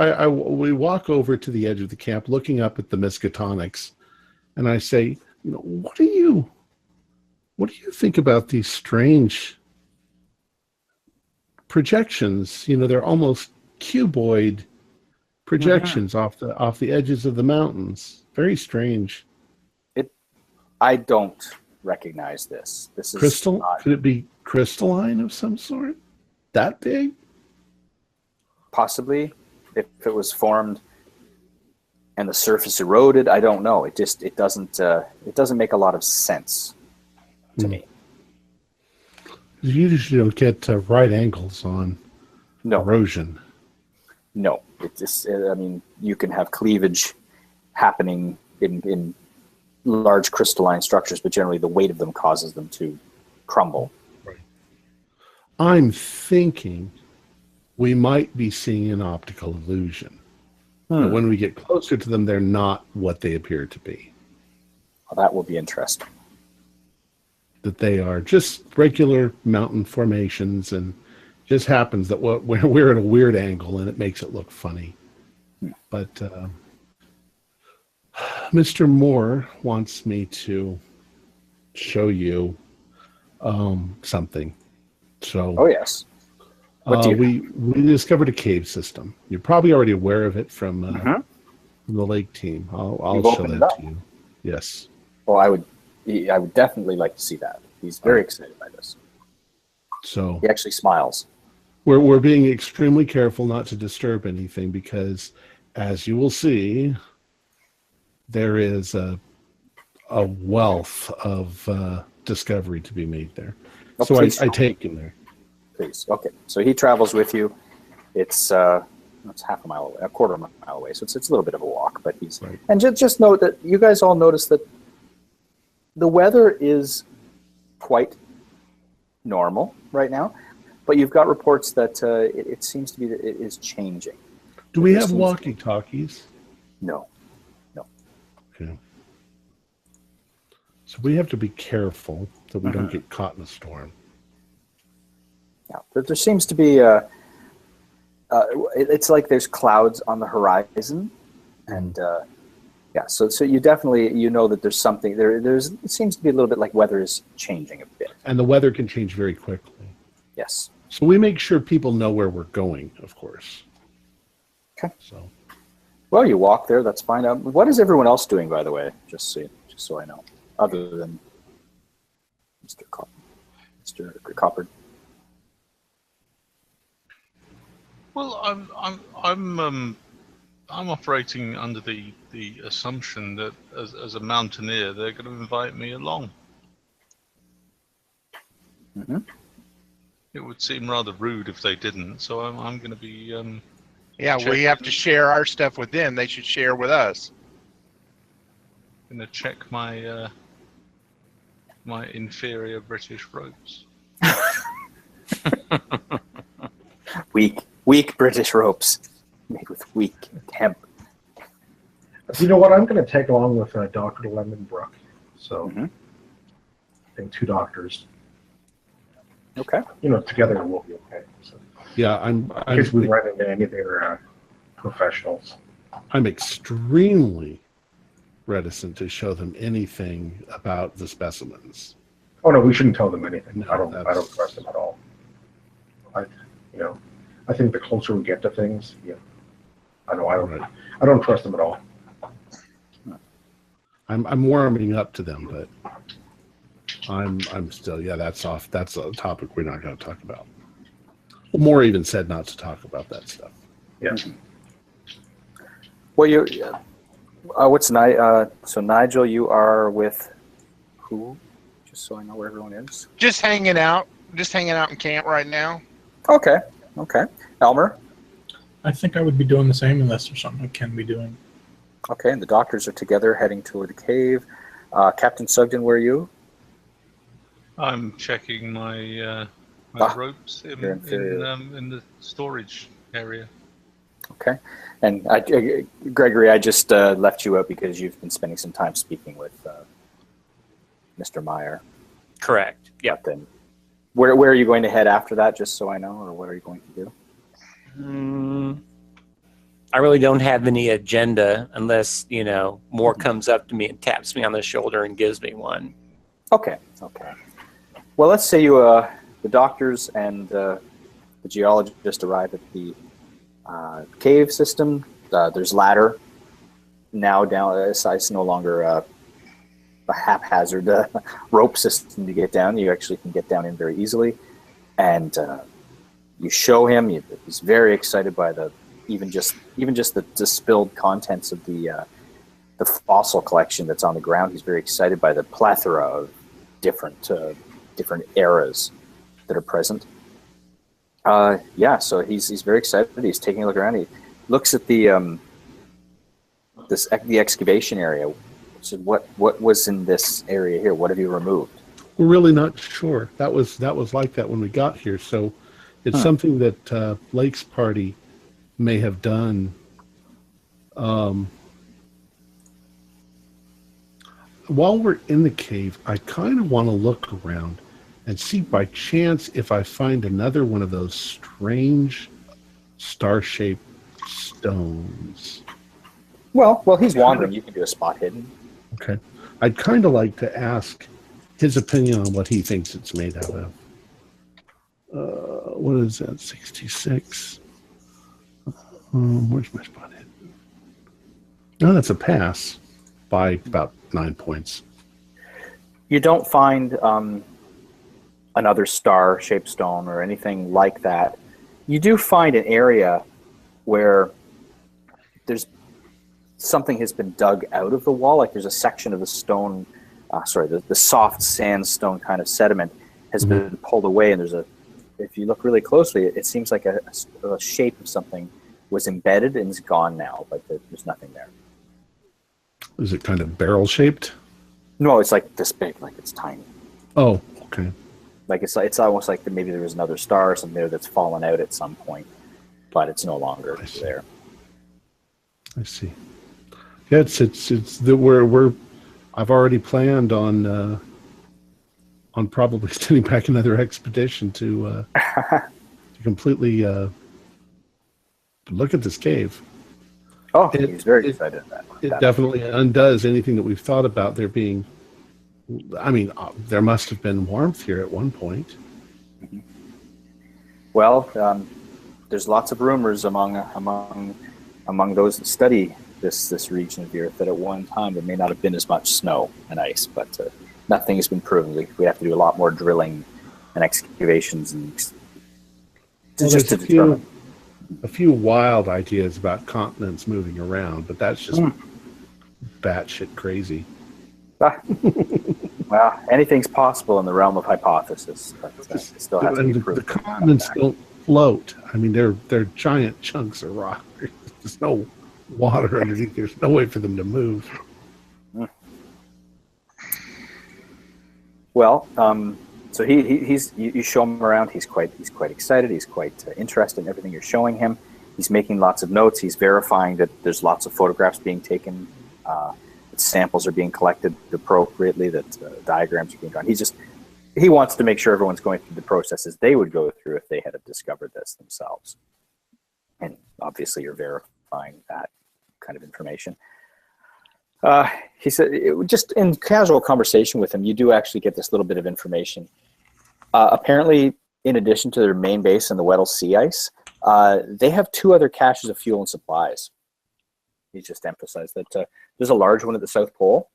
we walk over to the edge of the camp, looking up at the Miskatonics, and I say, what do you think about these strange projections? They're almost cuboid projections off the edges of the mountains. Very strange. I don't recognize this. This is crystal. Could it be crystalline of some sort? That big? Possibly, if it was formed and the surface eroded. I don't know. It doesn't make a lot of sense to me. You usually don't get right angles on erosion. No, you can have cleavage happening in large crystalline structures, but generally the weight of them causes them to crumble. Right. I'm thinking we might be seeing an optical illusion. But when we get closer to them, they're not what they appear to be. Well, that will be interesting. That they are just regular mountain formations, and just happens that we're at a weird angle, and it makes it look funny. But Mr. Moore wants me to show you something. So, oh yes, we discovered a cave system. You're probably already aware of it from the lake team. I'll show that to you. Yes. Well, I would definitely like to see that. He's very excited by this. So he actually smiles. We're being extremely careful not to disturb anything because, as you will see, there is a wealth of discovery to be made there. Oh, so I take him there. Please. Okay. So he travels with you. It's half a mile away, a quarter of a mile away. So it's a little bit of a walk, but he's right. And just note that you guys all notice that the weather is quite normal right now, but you've got reports that it seems to be that it is changing. Do we have walkie-talkies? No. Okay. So we have to be careful that we don't get caught in a storm. Yeah, there seems to be it's like there's clouds on the horizon, and so you definitely know that there's something there. It seems to be a little bit like weather is changing a bit, and the weather can change very quickly. Yes. So we make sure people know where we're going, of course. Okay. So. Well, you walk there. That's fine. What is everyone else doing, by the way? Just so I know, other than Mr. Coppard. Well, I'm operating under the assumption that as a mountaineer, they're going to invite me along. Mm-hmm. It would seem rather rude if they didn't. So I'm going to be. Yeah, we have to share our stuff with them. They should share with us. I'm going to check my my inferior British ropes. Weak British ropes made with weak hemp. You know what? I'm going to take along with Dr. Lemonbrook. So I think 2 doctors. Okay. Together we'll be okay. So. Yeah, because we run into any of their professionals. I'm extremely reticent to show them anything about the specimens. Oh no, we shouldn't tell them anything. No, I don't trust them at all. I think the closer we get to things, I don't trust them at all. I'm warming up to them, but I'm still, that's off. That's a topic we're not going to talk about. Moore even said not to talk about that stuff. Yeah. Well, so Nigel, you are with who? Just so I know where everyone is. Just hanging out in camp right now. Okay. Elmer? I think I would be doing the same unless there's something I can be doing. Okay, and the doctors are together heading toward the cave. Captain Sugden, where are you? I'm checking my ropes in the storage area. Okay. And Gregory, I just left you out because you've been spending some time speaking with Mr. Meyer. Correct. Yeah. Then, where are you going to head after that, just so I know, or what are you going to do? I really don't have any agenda unless, Moore comes up to me and taps me on the shoulder and gives me one. Okay. Well, let's say the doctors and the geologist arrive at the cave system. There's ladder now down. It's no longer a haphazard rope system to get down. You actually can get down in very easily, and you show him. He's very excited by even just the spilled contents of the fossil collection that's on the ground. He's very excited by the plethora of different eras that are present. So he's very excited. He's taking a look around. He looks at the excavation area. He said, "What was in this area here? What have you removed?" We're really not sure. That was like that when we got here. So it's something that Lake's party may have done. While we're in the cave, I kind of want to look around and see by chance if I find another one of those strange star-shaped stones. Well, he's wandering. You can do a spot hidden. Okay. I'd kind of like to ask his opinion on what he thinks it's made out of. What is that? 66. Where's my spot hidden? No, that's a pass by about 9 points. You don't find another star-shaped stone or anything like that. You do find an area where there's something has been dug out of the wall. Like there's a section of the stone, the soft sandstone kind of sediment has been pulled away, and if you look really closely, it seems like a shape of something was embedded and is gone now, but there's nothing there. Is it kind of barrel-shaped? No, it's like this big, like it's tiny. Oh, okay. Like it's almost like maybe there was another star or something there that's fallen out at some point, but it's no longer there. I see. Yeah, it's that I've already planned on probably sending back another expedition to completely look at this cave. Oh, he's very excited about that. It definitely undoes anything that we've thought about there being. I mean, there must have been warmth here at one point. Mm-hmm. Well, there's lots of rumors among those that study this region of the Earth that at one time there may not have been as much snow and ice, but nothing has been proven. We have to do a lot more drilling and excavations and just to determine. A few wild ideas about continents moving around, but that's just batshit crazy. Well, anything's possible in the realm of hypothesis, but it still has to be proven. The continents don't float. I mean, they're giant chunks of rock. There's no water underneath. There's no way for them to move. Well, so you show him around. He's quite excited. He's quite interested in everything you're showing him. He's making lots of notes. He's verifying that there's lots of photographs being taken, that samples are being collected appropriately, that diagrams are being drawn. He wants to make sure everyone's going through the processes they would go through if they had discovered this themselves. And obviously, you're verifying that kind of information. he said, just in casual conversation with him, you do actually get this little bit of information. Apparently, in addition to their main base in the Weddell Sea Ice, they have 2 other caches of fuel and supplies. He just emphasized that there's a large one at the South Pole,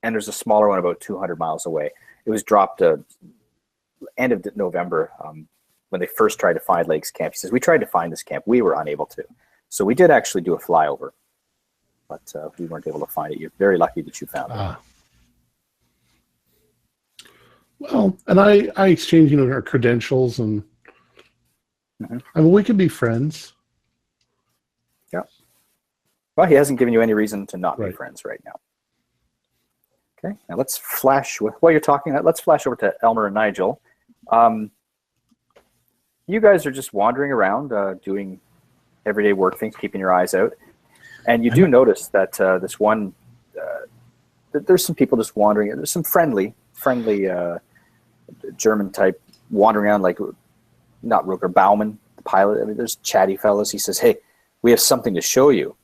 and there's a smaller one about 200 miles away. It was dropped end of November when they first tried to find Lakes Camp. He says, we tried to find this camp. We were unable to. So we did actually do a flyover, but we weren't able to find it. You're very lucky that you found it. Well, and I exchanged, our credentials, and I mean, we could be friends. Yeah. Well, he hasn't given you any reason to not be Right. friends right now. Okay, now let's flash, while you're talking, let's flash over to Elmer and Nigel. You guys are just wandering around, doing everyday work things, keeping your eyes out. And you do notice that this one, that there's some people just wandering. There's some friendly German type wandering around, like not Rooker Bauman, the pilot. I mean, there's chatty fellows. He says, "Hey, we have something to show you.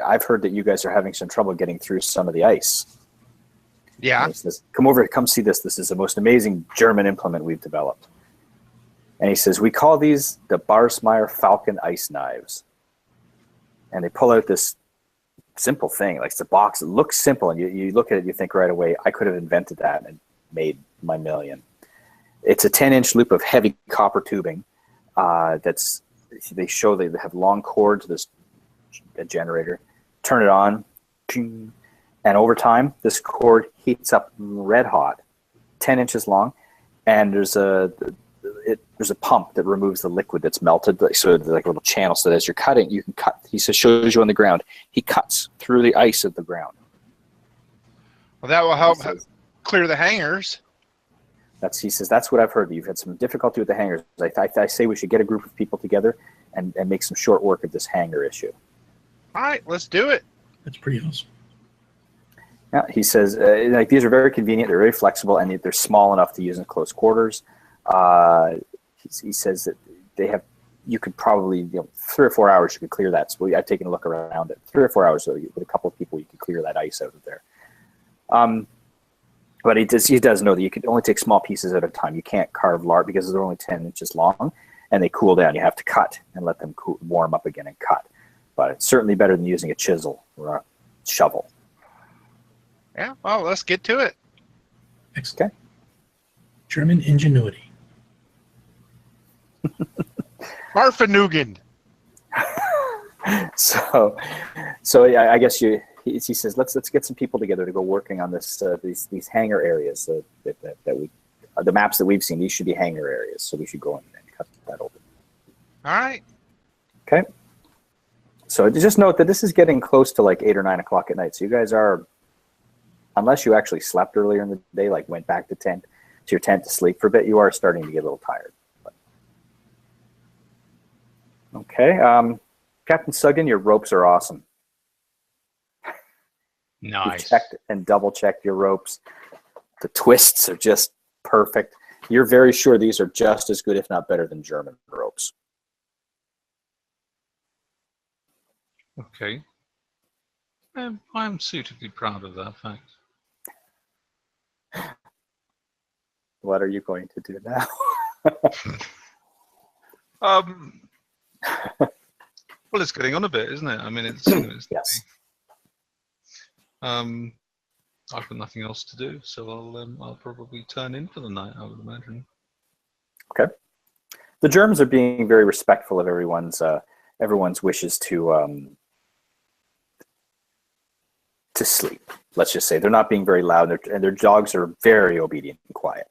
I've heard that you guys are having some trouble getting through some of the ice." Yeah. And he says, "Come over, come see this. This is the most amazing German implement we've developed." And he says, "We call these the Barsmeyer Falcon ice knives." And they pull out this simple thing, like it's a box. It looks simple, and you look at it, you think right away, I could have invented that and made my million. It's a 10-inch loop of heavy copper tubing. They show they have long cord to this generator. Turn it on, and over time, this cord heats up red hot, 10 inches long, and there's a pump that removes the liquid that's melted, so there's like a little channel, so that as you're cutting, you can cut. He says, shows you on the ground. He cuts through the ice of the ground. Well, that will help clear the hangars. He says, that's what I've heard. You've had some difficulty with the hangars. I say we should get a group of people together and make some short work of this hangar issue. All right, let's do it. That's pretty awesome. Yeah, he says, these are very convenient. They're very flexible, and they're small enough to use in close quarters. He says that you could probably, 3 or 4 hours you could clear that. So I've taken a look around it. 3 or 4 hours, so with a couple of people, you could clear that ice out of there. But he does know that you can only take small pieces at a time. You can't carve large because they're only 10 inches long, and they cool down. You have to cut and let them warm up again and cut. But it's certainly better than using a chisel or a shovel. Yeah, well, let's get to it. Excellent. Okay. German ingenuity. Marfanugan. So yeah, I guess he says let's get some people together to go working on this these hangar areas that we the maps that we've seen. These should be hangar areas, so we should go in and cut that open. All right. Okay. So just note that this is getting close to like 8 or 9 o'clock at night. So you guys are, unless you actually slept earlier in the day, like went back to your tent to sleep for a bit, you are starting to get a little tired. But. Okay. Captain Sugden, your ropes are awesome. Nice. You checked and double-checked your ropes. The twists are just perfect. You're very sure these are just as good, if not better, than German ropes. Okay. I'm suitably proud of that fact. What are you going to do now? Well, it's getting on a bit, isn't it? I mean, it's Yes. I've got nothing else to do, so I'll probably turn in for the night, I would imagine. Okay. The Germans are being very respectful of everyone's wishes to sleep. Let's just say they're not being very loud, and their dogs are very obedient and quiet.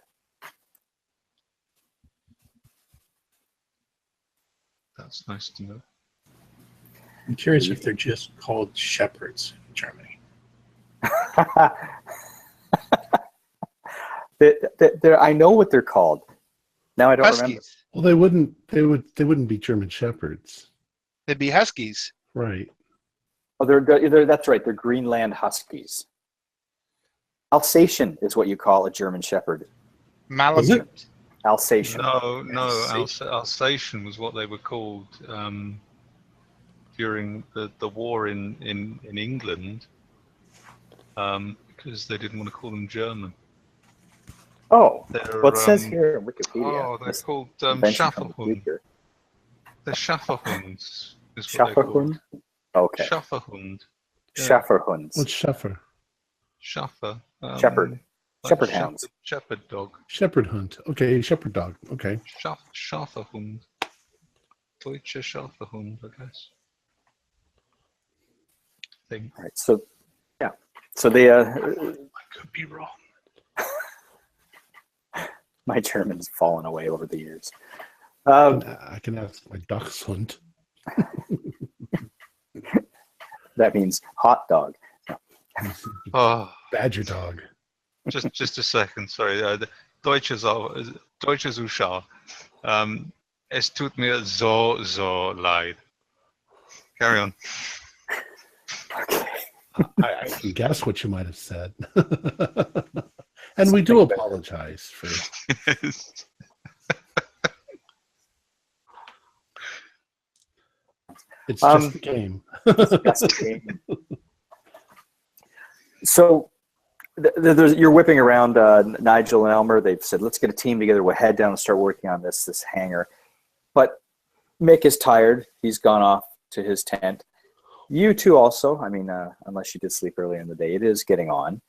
That's nice to know. I'm curious if they're just called shepherds in Germany. I know what they're called. Now I don't remember. Huskies. Well, they wouldn't be German shepherds, They'd be Huskies. right? Oh, that's right. They're Greenland Huskies. Alsatian is what you call a German Shepherd. Malamute. Alsatian. No, Alsatian was what they were called during the war in England. because they didn't want to call them German. Oh, They're, what says here in Wikipedia? Oh, they're This called invention from the Schafferhund. future. They're Schafferhunds. Is what they're called. Schafferhund? Okay. Schafferhund. Yeah. Schafferhunds. What's Schaffer? Schaffer. Shepherd. Like Shepherd hounds. Shepherd dog. Shepherd hunt. Okay, shepherd dog. Okay. Schafferhund. Deutsche Schafferhund, I guess. Thing. All right. So, yeah. So they. I could be wrong. My German's fallen away over the years. I can ask my Dachshund. That means hot dog. Oh, Badger dog. just a second. Sorry. Deutsche Zuschauer. Es tut mir so leid. Carry on. Okay. I can guess what you might have said. And we do apologize for. It's just a game. That's a game. So you're whipping around Nigel and Elmer. They've said, let's get a team together. We'll head down and start working on this hangar. But Mick is tired. He's gone off to his tent. You two also. I mean, unless you did sleep earlier in the day, it is getting on.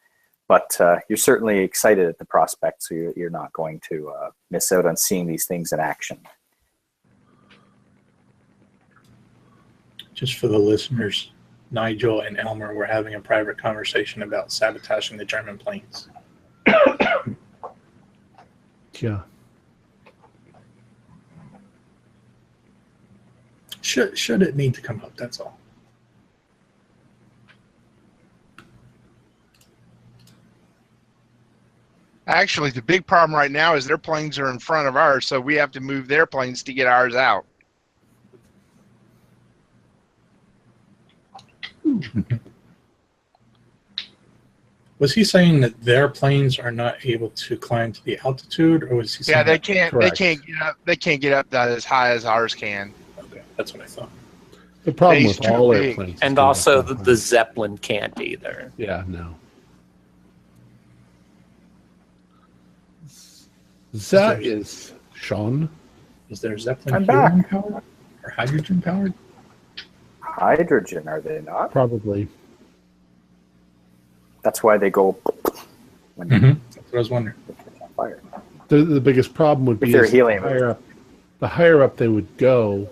But you're certainly excited at the prospect, so you're not going to miss out on seeing these things in action. Just for the listeners, Nigel and Elmer were having a private conversation about sabotaging the German planes. Yeah. Should it need to come up, that's all. Actually, the big problem right now is their planes are in front of ours, so we have to move their planes to get ours out. Was he saying that their planes are not able to climb to the altitude, or was he saying? Yeah, they can't. Correct. They can't get up. They can't get up that as high as ours can. Okay, that's what I thought. The problem He's with too all big. airplanes. is And they're also not the high. Zeppelin can't either. Yeah, no. That is Sean. Is there Zeppelin I'm back. helium powered or hydrogen powered? Hydrogen, are they not? Probably. That's why they go when Mm-hmm. That's what I was wondering. they catch on fire. The biggest problem would If be they're is helium. the higher up they would go,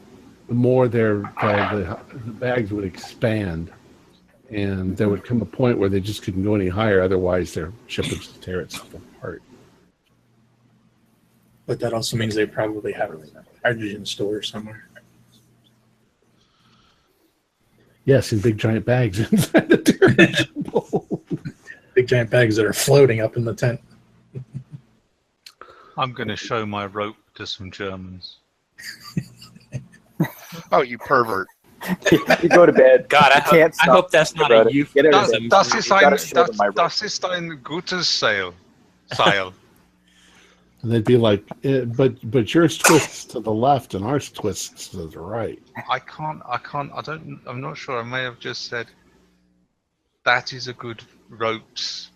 the more the bags would expand. And there would come a point where they just couldn't go any higher. Otherwise, their ship would just tear itself apart. But that also means they probably have a hydrogen store somewhere. Yes, in big giant bags inside the dirigible. Big giant bags that are floating up in the tent. I'm going to show my rope to some Germans. Oh, you pervert! You go to bed. God, You can't I stop hope that's not about a it. Get out of euphemism. bed. Das ist gotta show them my rope. das ist ein gutes Seil. Seil. And they'd be like, but yours twists to the left and ours twists to the right. I'm not sure. I may have just said that is a good ropes.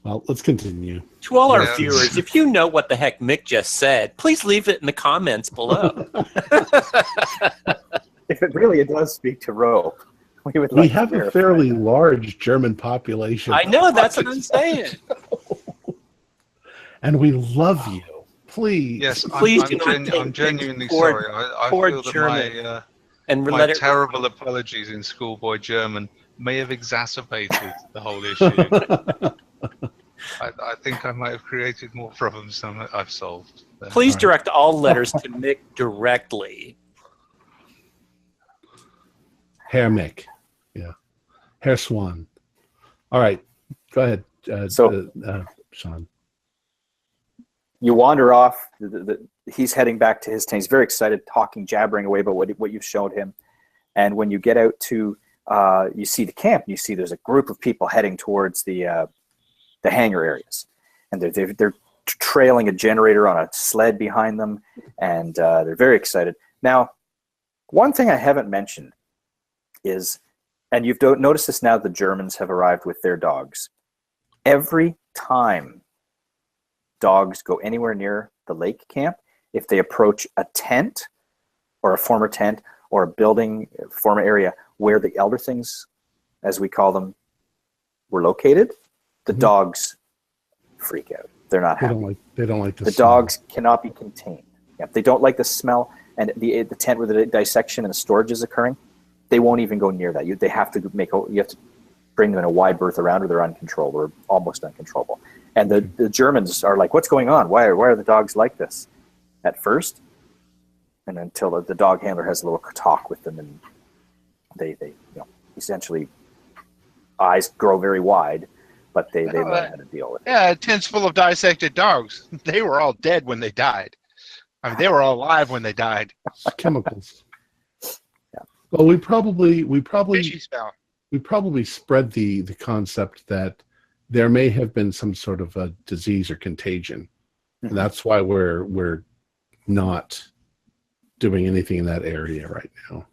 Well, let's continue. To all our Yeah. viewers, if you know what the heck Mick just said, please leave it in the comments below. If it does speak to rope, we would. We like to have a verify fairly that. large German population. I know, that's what I'm saying. And we love you. Please. Yes, Please do not I'm take genuinely toward- sorry. I toward feel that German. And my let it terrible apologies in schoolboy German may have exacerbated the whole issue. I think I might have created more problems than I've solved. there. Please All right. direct all letters to Mick directly. Herr Mick. Yeah. Herr Swan. All right. Go ahead, Sean. You wander off. He's heading back to his tent. He's very excited, jabbering away about what you've showed him. And when you get out to, you see the camp. You see there's a group of people heading towards the hangar areas, and they're trailing a generator on a sled behind them, and they're very excited. Now, one thing I haven't mentioned is And you've noticed this now, the Germans have arrived with their dogs. Every time dogs go anywhere near the lake camp, if they approach a tent or a former tent or a building, former area where the elder things, as we call them, were located, the dogs freak out. They're not happy. They don't like the The smell. dogs cannot be contained. Yep. They don't like the smell, and the tent where the dissection and the storage is occurring, they won't even go near that. You have to bring them in a wide berth around, or they're uncontrollable, or almost uncontrollable. And the Germans are like, "What's going on? Why are the dogs like this?" At first, and until the dog handler has a little talk with them, and they essentially eyes grow very wide, but they learn how to deal with it. Yeah, tents full of dissected dogs. They were all dead when they died. I mean, they were all alive when they died. Chemicals. Yeah. Well, we probably Fishy smell. we probably spread the concept that there may have been some sort of a disease or contagion, and that's why we're not doing anything in that area right now.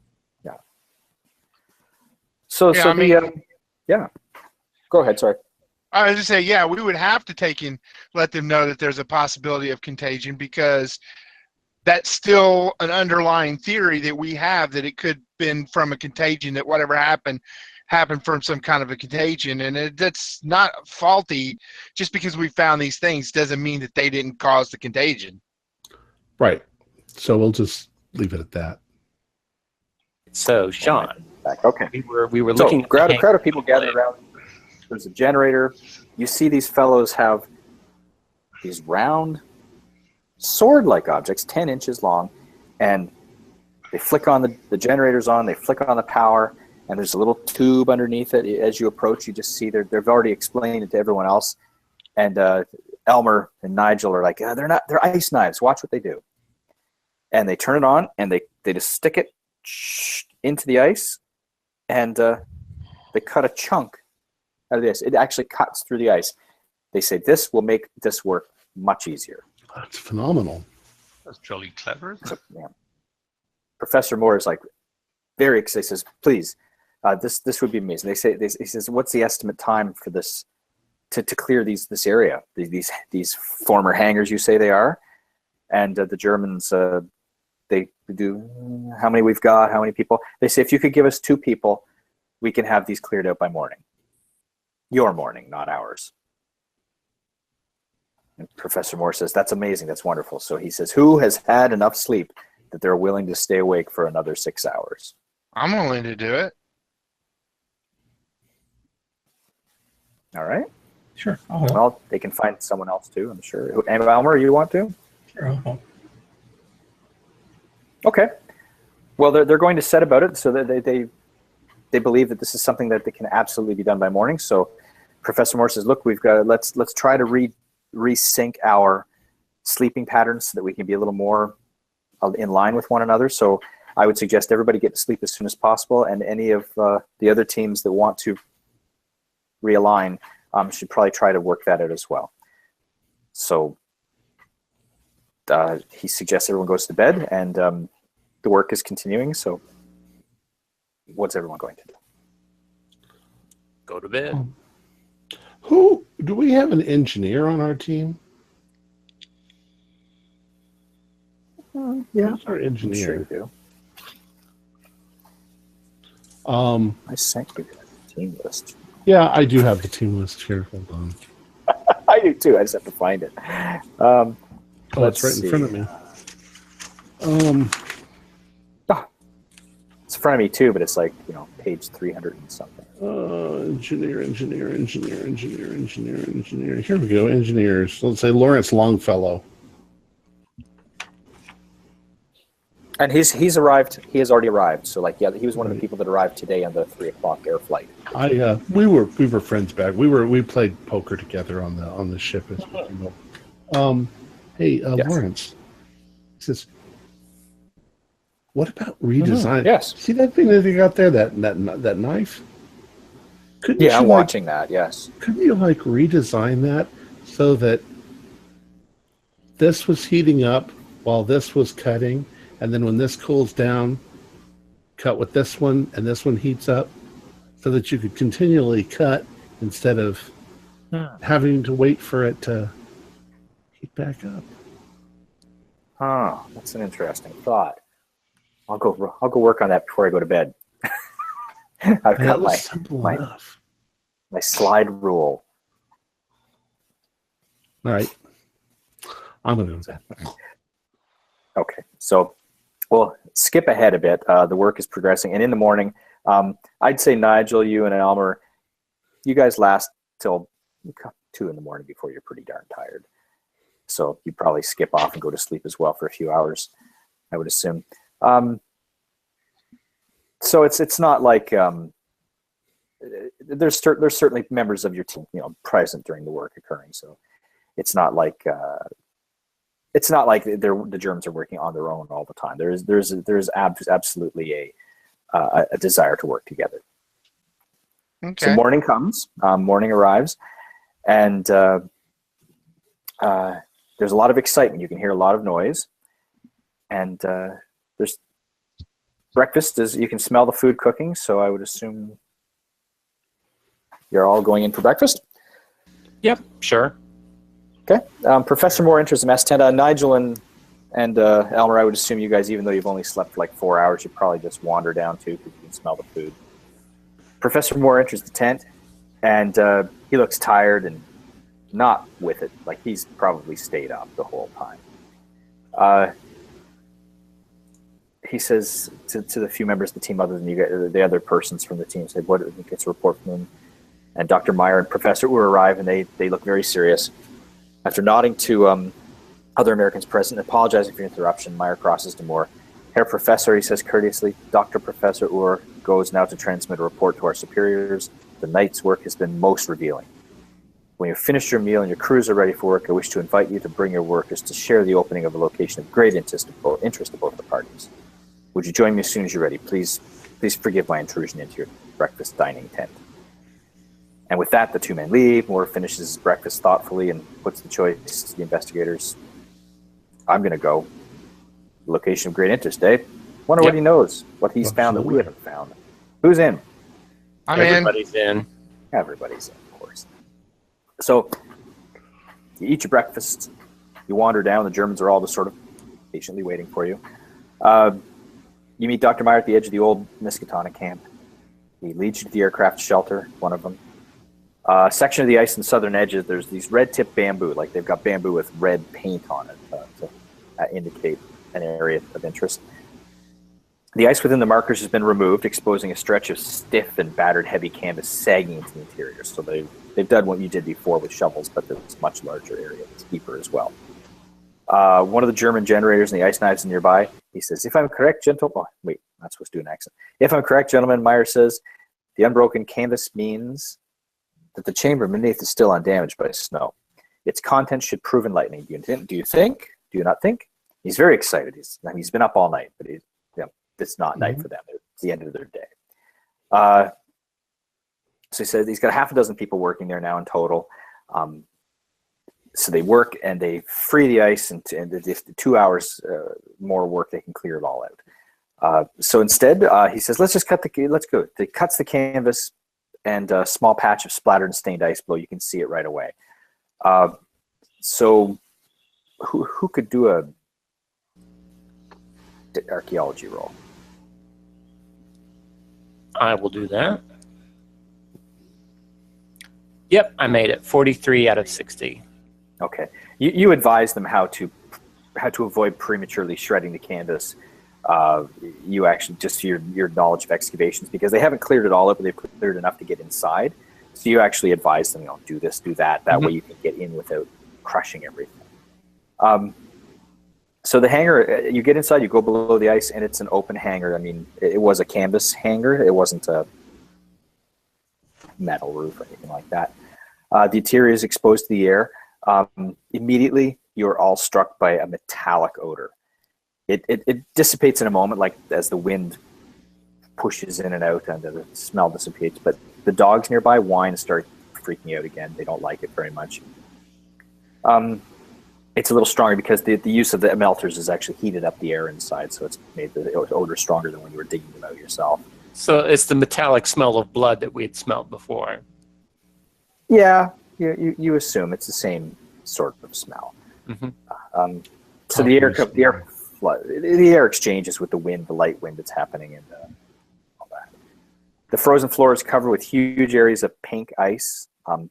Yeah. So go ahead. Sorry. I was just saying, yeah, we would have to let them know that there's a possibility of contagion, because that's still an underlying theory that we have, that it could have been from a contagion, that whatever happened from some kind of a contagion. And that's not faulty. Just because we found these things doesn't mean that they didn't cause the contagion. Right. So we'll just leave it at that. So, Sean, okay. we were looking. A crowd of people gathered around. There's a generator. You see these fellows have these round sword-like objects, 10 inches long, and they flick on the generator's on. They flick on the power, and there's a little tube underneath it. As you approach, you just see they've already explained it to everyone else. And Elmer and Nigel are like, they're ice knives. Watch what they do. And they turn it on, and they just stick it into the ice, and they cut a chunk out of this. It actually cuts through the ice. They say this will make this work much easier. That's phenomenal. That's jolly clever, isn't it? Yeah. Professor Moore is like very excited. He says, "Please, this would be amazing." He says, "What's the estimate time for this to clear this area? These former hangars, you say they are?" And the Germans, they do how many we've got, how many people. They say, if you could give us 2 people, we can have these cleared out by morning. Your morning, not ours. And Professor Moore says, that's amazing, that's wonderful. So he says, who has had enough sleep that they're willing to stay awake for another 6 hours? I'm willing to do it. All right. Sure. I'll help. Well, they can find someone else too, I'm sure. And Elmer, you want to? Sure, I'll help. Okay. Well, they're going to set about it, so that they believe that this is something that they can absolutely be done by morning. So Professor Moore says, look, we've got let's try to resync our sleeping patterns so that we can be a little more in line with one another. So I would suggest everybody get to sleep as soon as possible, and any of the other teams that want to realign should probably try to work that out as well. So he suggests everyone goes to bed, and the work is continuing. So what's everyone going to do? Go to bed. Who do we have an engineer on our team? Yeah, Who's our engineer? I'm sure you do. I sent you the team list. Yeah, I do have the team list here. Hold on. I do too. I just have to find it. Oh, it's right in front of me. It's in front of me too, but it's like, page 300 and something. Engineer. Here we go. Engineers. Let's say Lawrence Longfellow. And he's arrived. He has already arrived. So he was one of the people that arrived today on the 3:00 air flight. We were friends back. We played poker together on the ship. As you know. Hey, yes. Lawrence. He says, what about redesign? Yes. See that thing that you got there? That knife? I'm watching that. Yes. Couldn't you redesign that so that this was heating up while this was cutting, and then when this cools down, cut with this one, and this one heats up? so that you could continually cut instead of having to wait for it to heat back up. Huh, that's an interesting thought. I'll go work on that before I go to bed. I've got my slide rule. All right. I'm going to do that. Okay, so we'll skip ahead a bit. The work is progressing, and in the morning, I'd say Nigel, you and Elmer, you guys last till 2 in the morning before you're pretty darn tired. So you probably skip off and go to sleep as well for a few hours, I would assume. So it's not like there's certainly members of your team, present during the work occurring. So it's not like the Germans are working on their own all the time. There's absolutely a desire to work together. Okay. So morning comes, morning arrives, and there's a lot of excitement. You can hear a lot of noise, and there's breakfast. You can smell the food cooking, so I would assume you're all going in for breakfast? Yep, sure. Okay. Professor Moore enters the mess tent. Nigel and Elmer, I would assume you guys, even though you've only slept for like 4 hours, you probably just wander down too because you can smell the food. Professor Moore enters the tent, and he looks tired and not with it. Like he's probably stayed up the whole time. He says to the few members of the team, other than you guys, the other persons from the team, said, "What?" He gets a report from him. And Dr. Meyer and Professor Uhr arrive, and they look very serious. After nodding to other Americans present and apologizing for the interruption, Meyer crosses to Moore. "Herr Professor," he says courteously, "Dr. Professor Uhr goes now to transmit a report to our superiors. The night's work has been most revealing. When you've finished your meal and your crews are ready for work, I wish to invite you to bring your workers to share the opening of a location of great interest to both the parties. Would you join me as soon as you're ready? Please forgive my intrusion into your breakfast dining tent." And with that, the two men leave. Moore finishes his breakfast thoughtfully and puts the choice to the investigators. "I'm going to go. Location of great interest, eh? Wonder what he knows, what he's found that we haven't found. Who's in?" Everybody's in. Everybody's in, of course. So you eat your breakfast. You wander down. The Germans are all just sort of patiently waiting for you. You meet Dr. Meyer at the edge of the old Miskatonic camp. He leads you to the aircraft shelter, one of them. Section of the ice in the southern edges, there's these red-tipped bamboo, like they've got bamboo with red paint on it to indicate an area of interest. The ice within the markers has been removed, exposing a stretch of stiff and battered heavy canvas sagging into the interior. So they've done what you did before with shovels, but there's a much larger area. It's deeper as well. One of the German generators and the ice knives nearby, he says, "If I'm correct, gentlemen..." Oh, wait, I'm not supposed to do an accent. "If I'm correct, gentlemen," Meyer says, "the unbroken canvas means that the chamber beneath is still undamaged by snow. Its contents should prove enlightening. Do you think? Do you not think?" He's very excited. He's been up all night, but it's not night for them. It's the end of their day. So he says he's got half a dozen people working there now in total. So they work and they free the ice, and the 2 hours more work, they can clear it all out. So instead, he says, let's go. He cuts the canvas, and a small patch of splattered and stained ice below. You can see it right away. So who could do a archaeology roll? I will do that. Yep, I made it. 43 out of 60. Okay. You advise them how to avoid prematurely shredding the canvas. You actually, just your knowledge of excavations, because they haven't cleared it all up, but they've cleared enough to get inside. So you actually advise them, do this, do that. That way you can get in without crushing everything. So the hangar, you get inside, you go below the ice, and it's an open hangar. I mean, it was a canvas hangar. It wasn't a metal roof or anything like that. The interior is exposed to the air. Immediately, you're all struck by a metallic odor. It dissipates in a moment, like as the wind pushes in and out and the smell dissipates. But the dogs nearby whine and start freaking out again. They don't like it very much. It's a little stronger because the use of the melters has actually heated up the air inside, so it's made the odor stronger than when you were digging them out yourself. So it's the metallic smell of blood that we had smelled before. Yeah, you assume it's the same sort of smell. Mm-hmm. So the air exchanges with the wind, the light wind that's happening, and all that. The frozen floor is covered with huge areas of pink ice.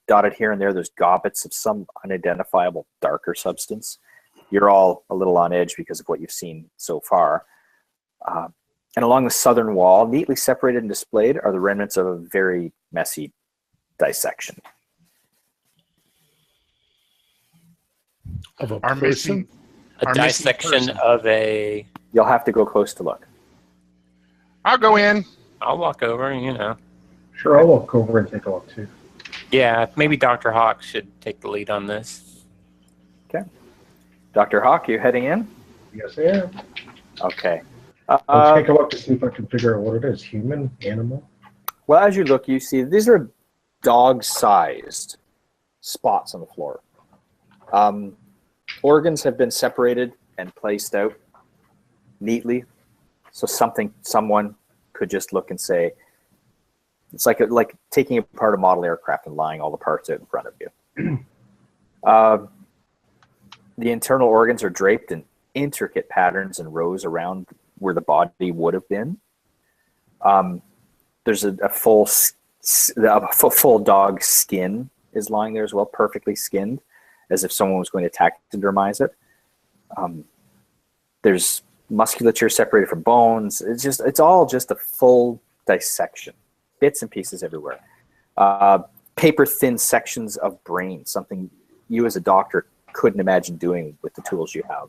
Dotted here and there, there's gobbets of some unidentifiable darker substance. You're all a little on edge because of what you've seen so far. And along the southern wall, neatly separated and displayed, are the remnants of a very messy dissection. Of a Our person? missing. A Our missing dissection person. of a... You'll have to go close to look. I'll go in. I'll walk over, you know. Sure, I'll walk over and take a look too. Yeah, maybe Dr. Hawk should take the lead on this. Okay. Dr. Hawk, you heading in? Yes, I am. Okay. I'll take a look to see if I can figure out what it is. Human, animal. Well, as you look, you see these are dog-sized spots on the floor. Organs have been separated and placed out neatly, so someone could just look and say, it's like taking apart a model aircraft and lying all the parts out in front of you. The internal organs are draped in intricate patterns and rows around where the body would have been. There's a full dog skin is lying there as well, perfectly skinned, as if someone was going to taxidermize it. There's musculature separated from bones. It's all just a full dissection, bits and pieces everywhere. Paper thin sections of brain, something you as a doctor couldn't imagine doing with the tools you have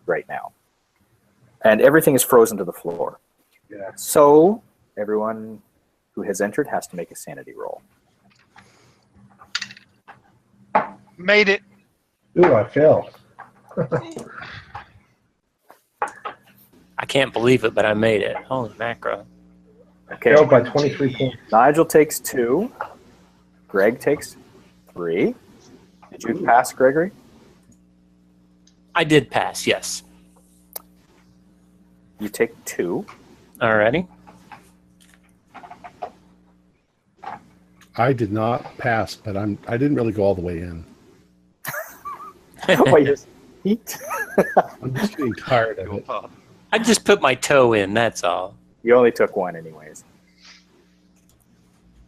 right now. And everything is frozen to the floor. Yeah. So everyone who has entered has to make a sanity roll. Made it. Ooh, I failed. I can't believe it, but I made it. Holy macro. Okay. Failed by 23 points. Nigel takes 2. Greg takes 3. Did you pass, Gregory? I did pass, yes. You take 2. Alrighty. I did not pass, but I didn't really go all the way in. Oh, yes. I'm just getting tired of it. I just put my toe in, that's all. You only took 1 anyways.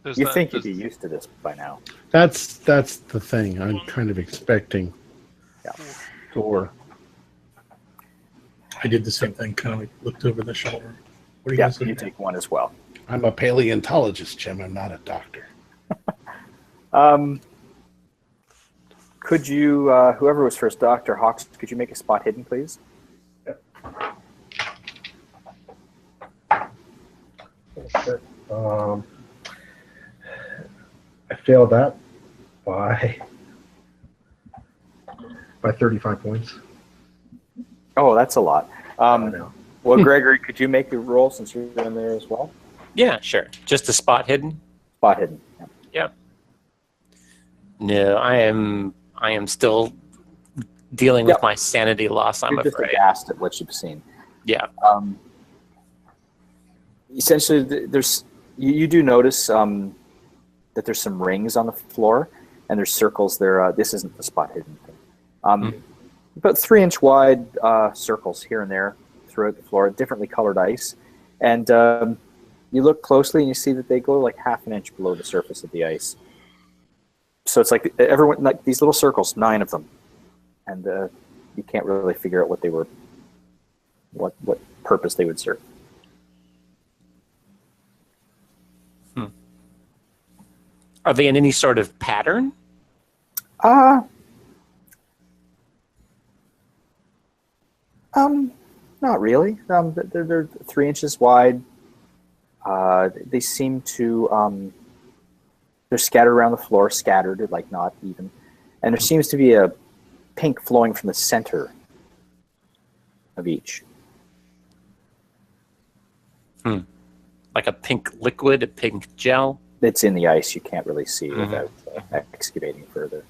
Does You that- think you'd does- be used to this by now. That's the thing. I'm kind of expecting. Yeah. Or I did the same thing, kind of like looked over the shoulder. What do you Yeah, guys you think? take 1 as well. I'm a paleontologist, Jim. I'm not a doctor. Could you, whoever was first, Dr. Hawks, could you make a spot hidden, please? Shit. I failed that by 35 points. Oh, that's a lot. I know. Well, Gregory, could you make a roll since you're in there as well? Yeah, sure. Just a spot hidden? Spot hidden. Yeah. No, I am still dealing with my sanity loss, I'm You're just afraid. aghast at what you've seen. Yeah. Essentially, you do notice that there's some rings on the floor, and there's circles there. This isn't the spot hidden thing. About 3-inch wide circles here and there throughout the floor, differently colored ice. And you look closely and you see that they go like half an inch below the surface of the ice. So it's like everyone, like these little circles, 9 of them. And you can't really figure out what they were, what purpose they would serve. Are they in any sort of pattern? Not really. They're 3 inches wide. They seem to they're scattered around the floor, scattered, like not even. And there seems to be a pink flowing from the center of each. Like a pink liquid, a pink gel? It's in the ice. You can't really see without excavating further.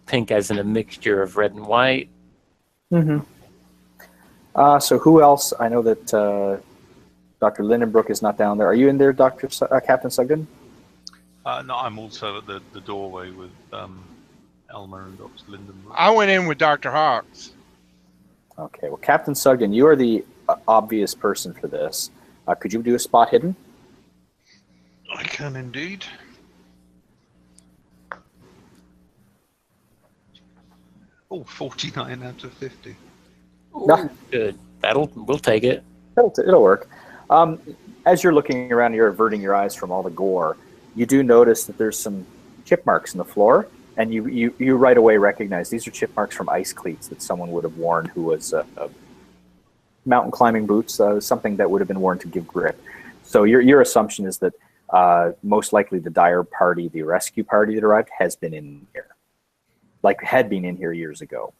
Pink as in a mixture of red and white? Mm-hmm. So who else? I know that Dr. Lindenbrook is not down there. Are you in there, Captain Sugden? No, I'm also at the doorway with Elmer and Dr. Lindenbrook. I went in with Dr. Hawks. Okay. Well, Captain Sugden, you are the obvious person for this. Could you do a spot hidden? I can indeed. Oh, 49 out of 50. No. Good. We'll take it. It'll work. As you're looking around, you're averting your eyes from all the gore. You do notice that there's some chip marks in the floor, and you right away recognize these are chip marks from ice cleats that someone would have worn who was mountain climbing boots, something that would have been worn to give grip. So your assumption is that most likely the Dyer party, the rescue party that arrived, has been in here, had been in here years ago.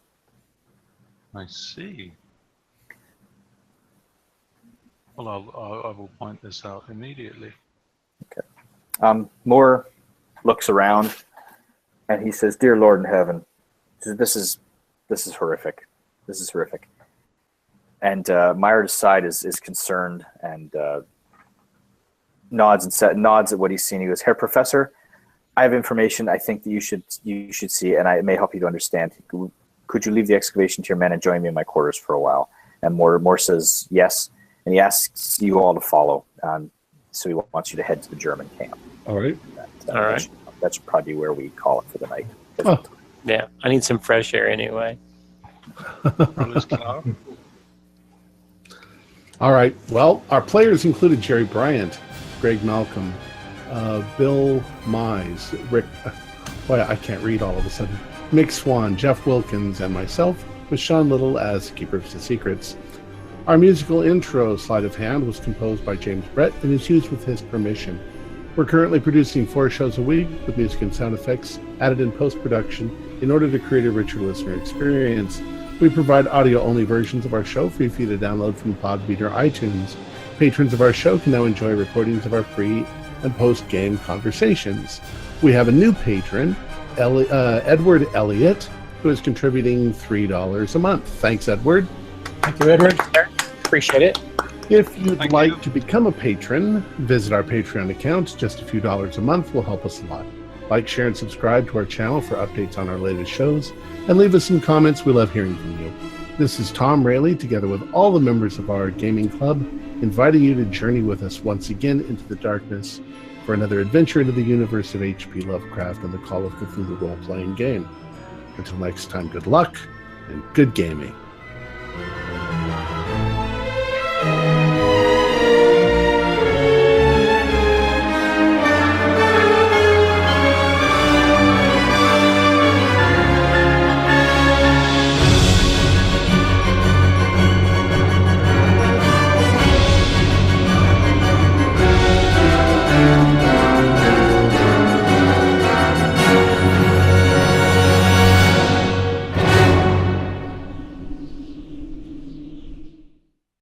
I see. Well, I will point this out immediately. Okay. Moore looks around, and he says, "Dear Lord in heaven, this is horrific. This is horrific." And Myers' side is concerned and nods at what he's seen. He goes, "Herr Professor, I have information I think that you should see, and it may help you to understand. Could you leave the excavation to your men and join me in my quarters for a while?" And Moore says yes, and he asks you all to follow. So he wants you to head to the German camp. All right. All right. That should probably be where we call it for the night. Oh. Yeah, I need some fresh air anyway. All right. Well, our players included Jerry Bryant, Greg Malcolm, Bill Mize, Rick. Boy, I can't read all of a sudden. Mick Swan, Jeff Wilkins, and myself, with Sean Little as Keeper of the Secrets. Our musical intro, Sleight of Hand, was composed by James Brett and is used with his permission. We're currently producing 4 shows a week with music and sound effects added in post-production in order to create a richer listener experience. We provide audio-only versions of our show for you to download from Podbean or iTunes. Patrons of our show can now enjoy recordings of our pre- and post-game conversations. We have a new patron, Edward Elliott, who is contributing $3 a month. Thanks, Edward. Thank you, Edward. Appreciate it. If you'd like to become a patron, visit our Patreon account. Just a few dollars a month will help us a lot. Like, share, and subscribe to our channel for updates on our latest shows, and leave us some comments. We love hearing from you. This is Tom Rayleigh, together with all the members of our gaming club, inviting you to journey with us once again into the darkness for another adventure into the universe of H.P. Lovecraft and the Call of Cthulhu role-playing game. Until next time, good luck and good gaming.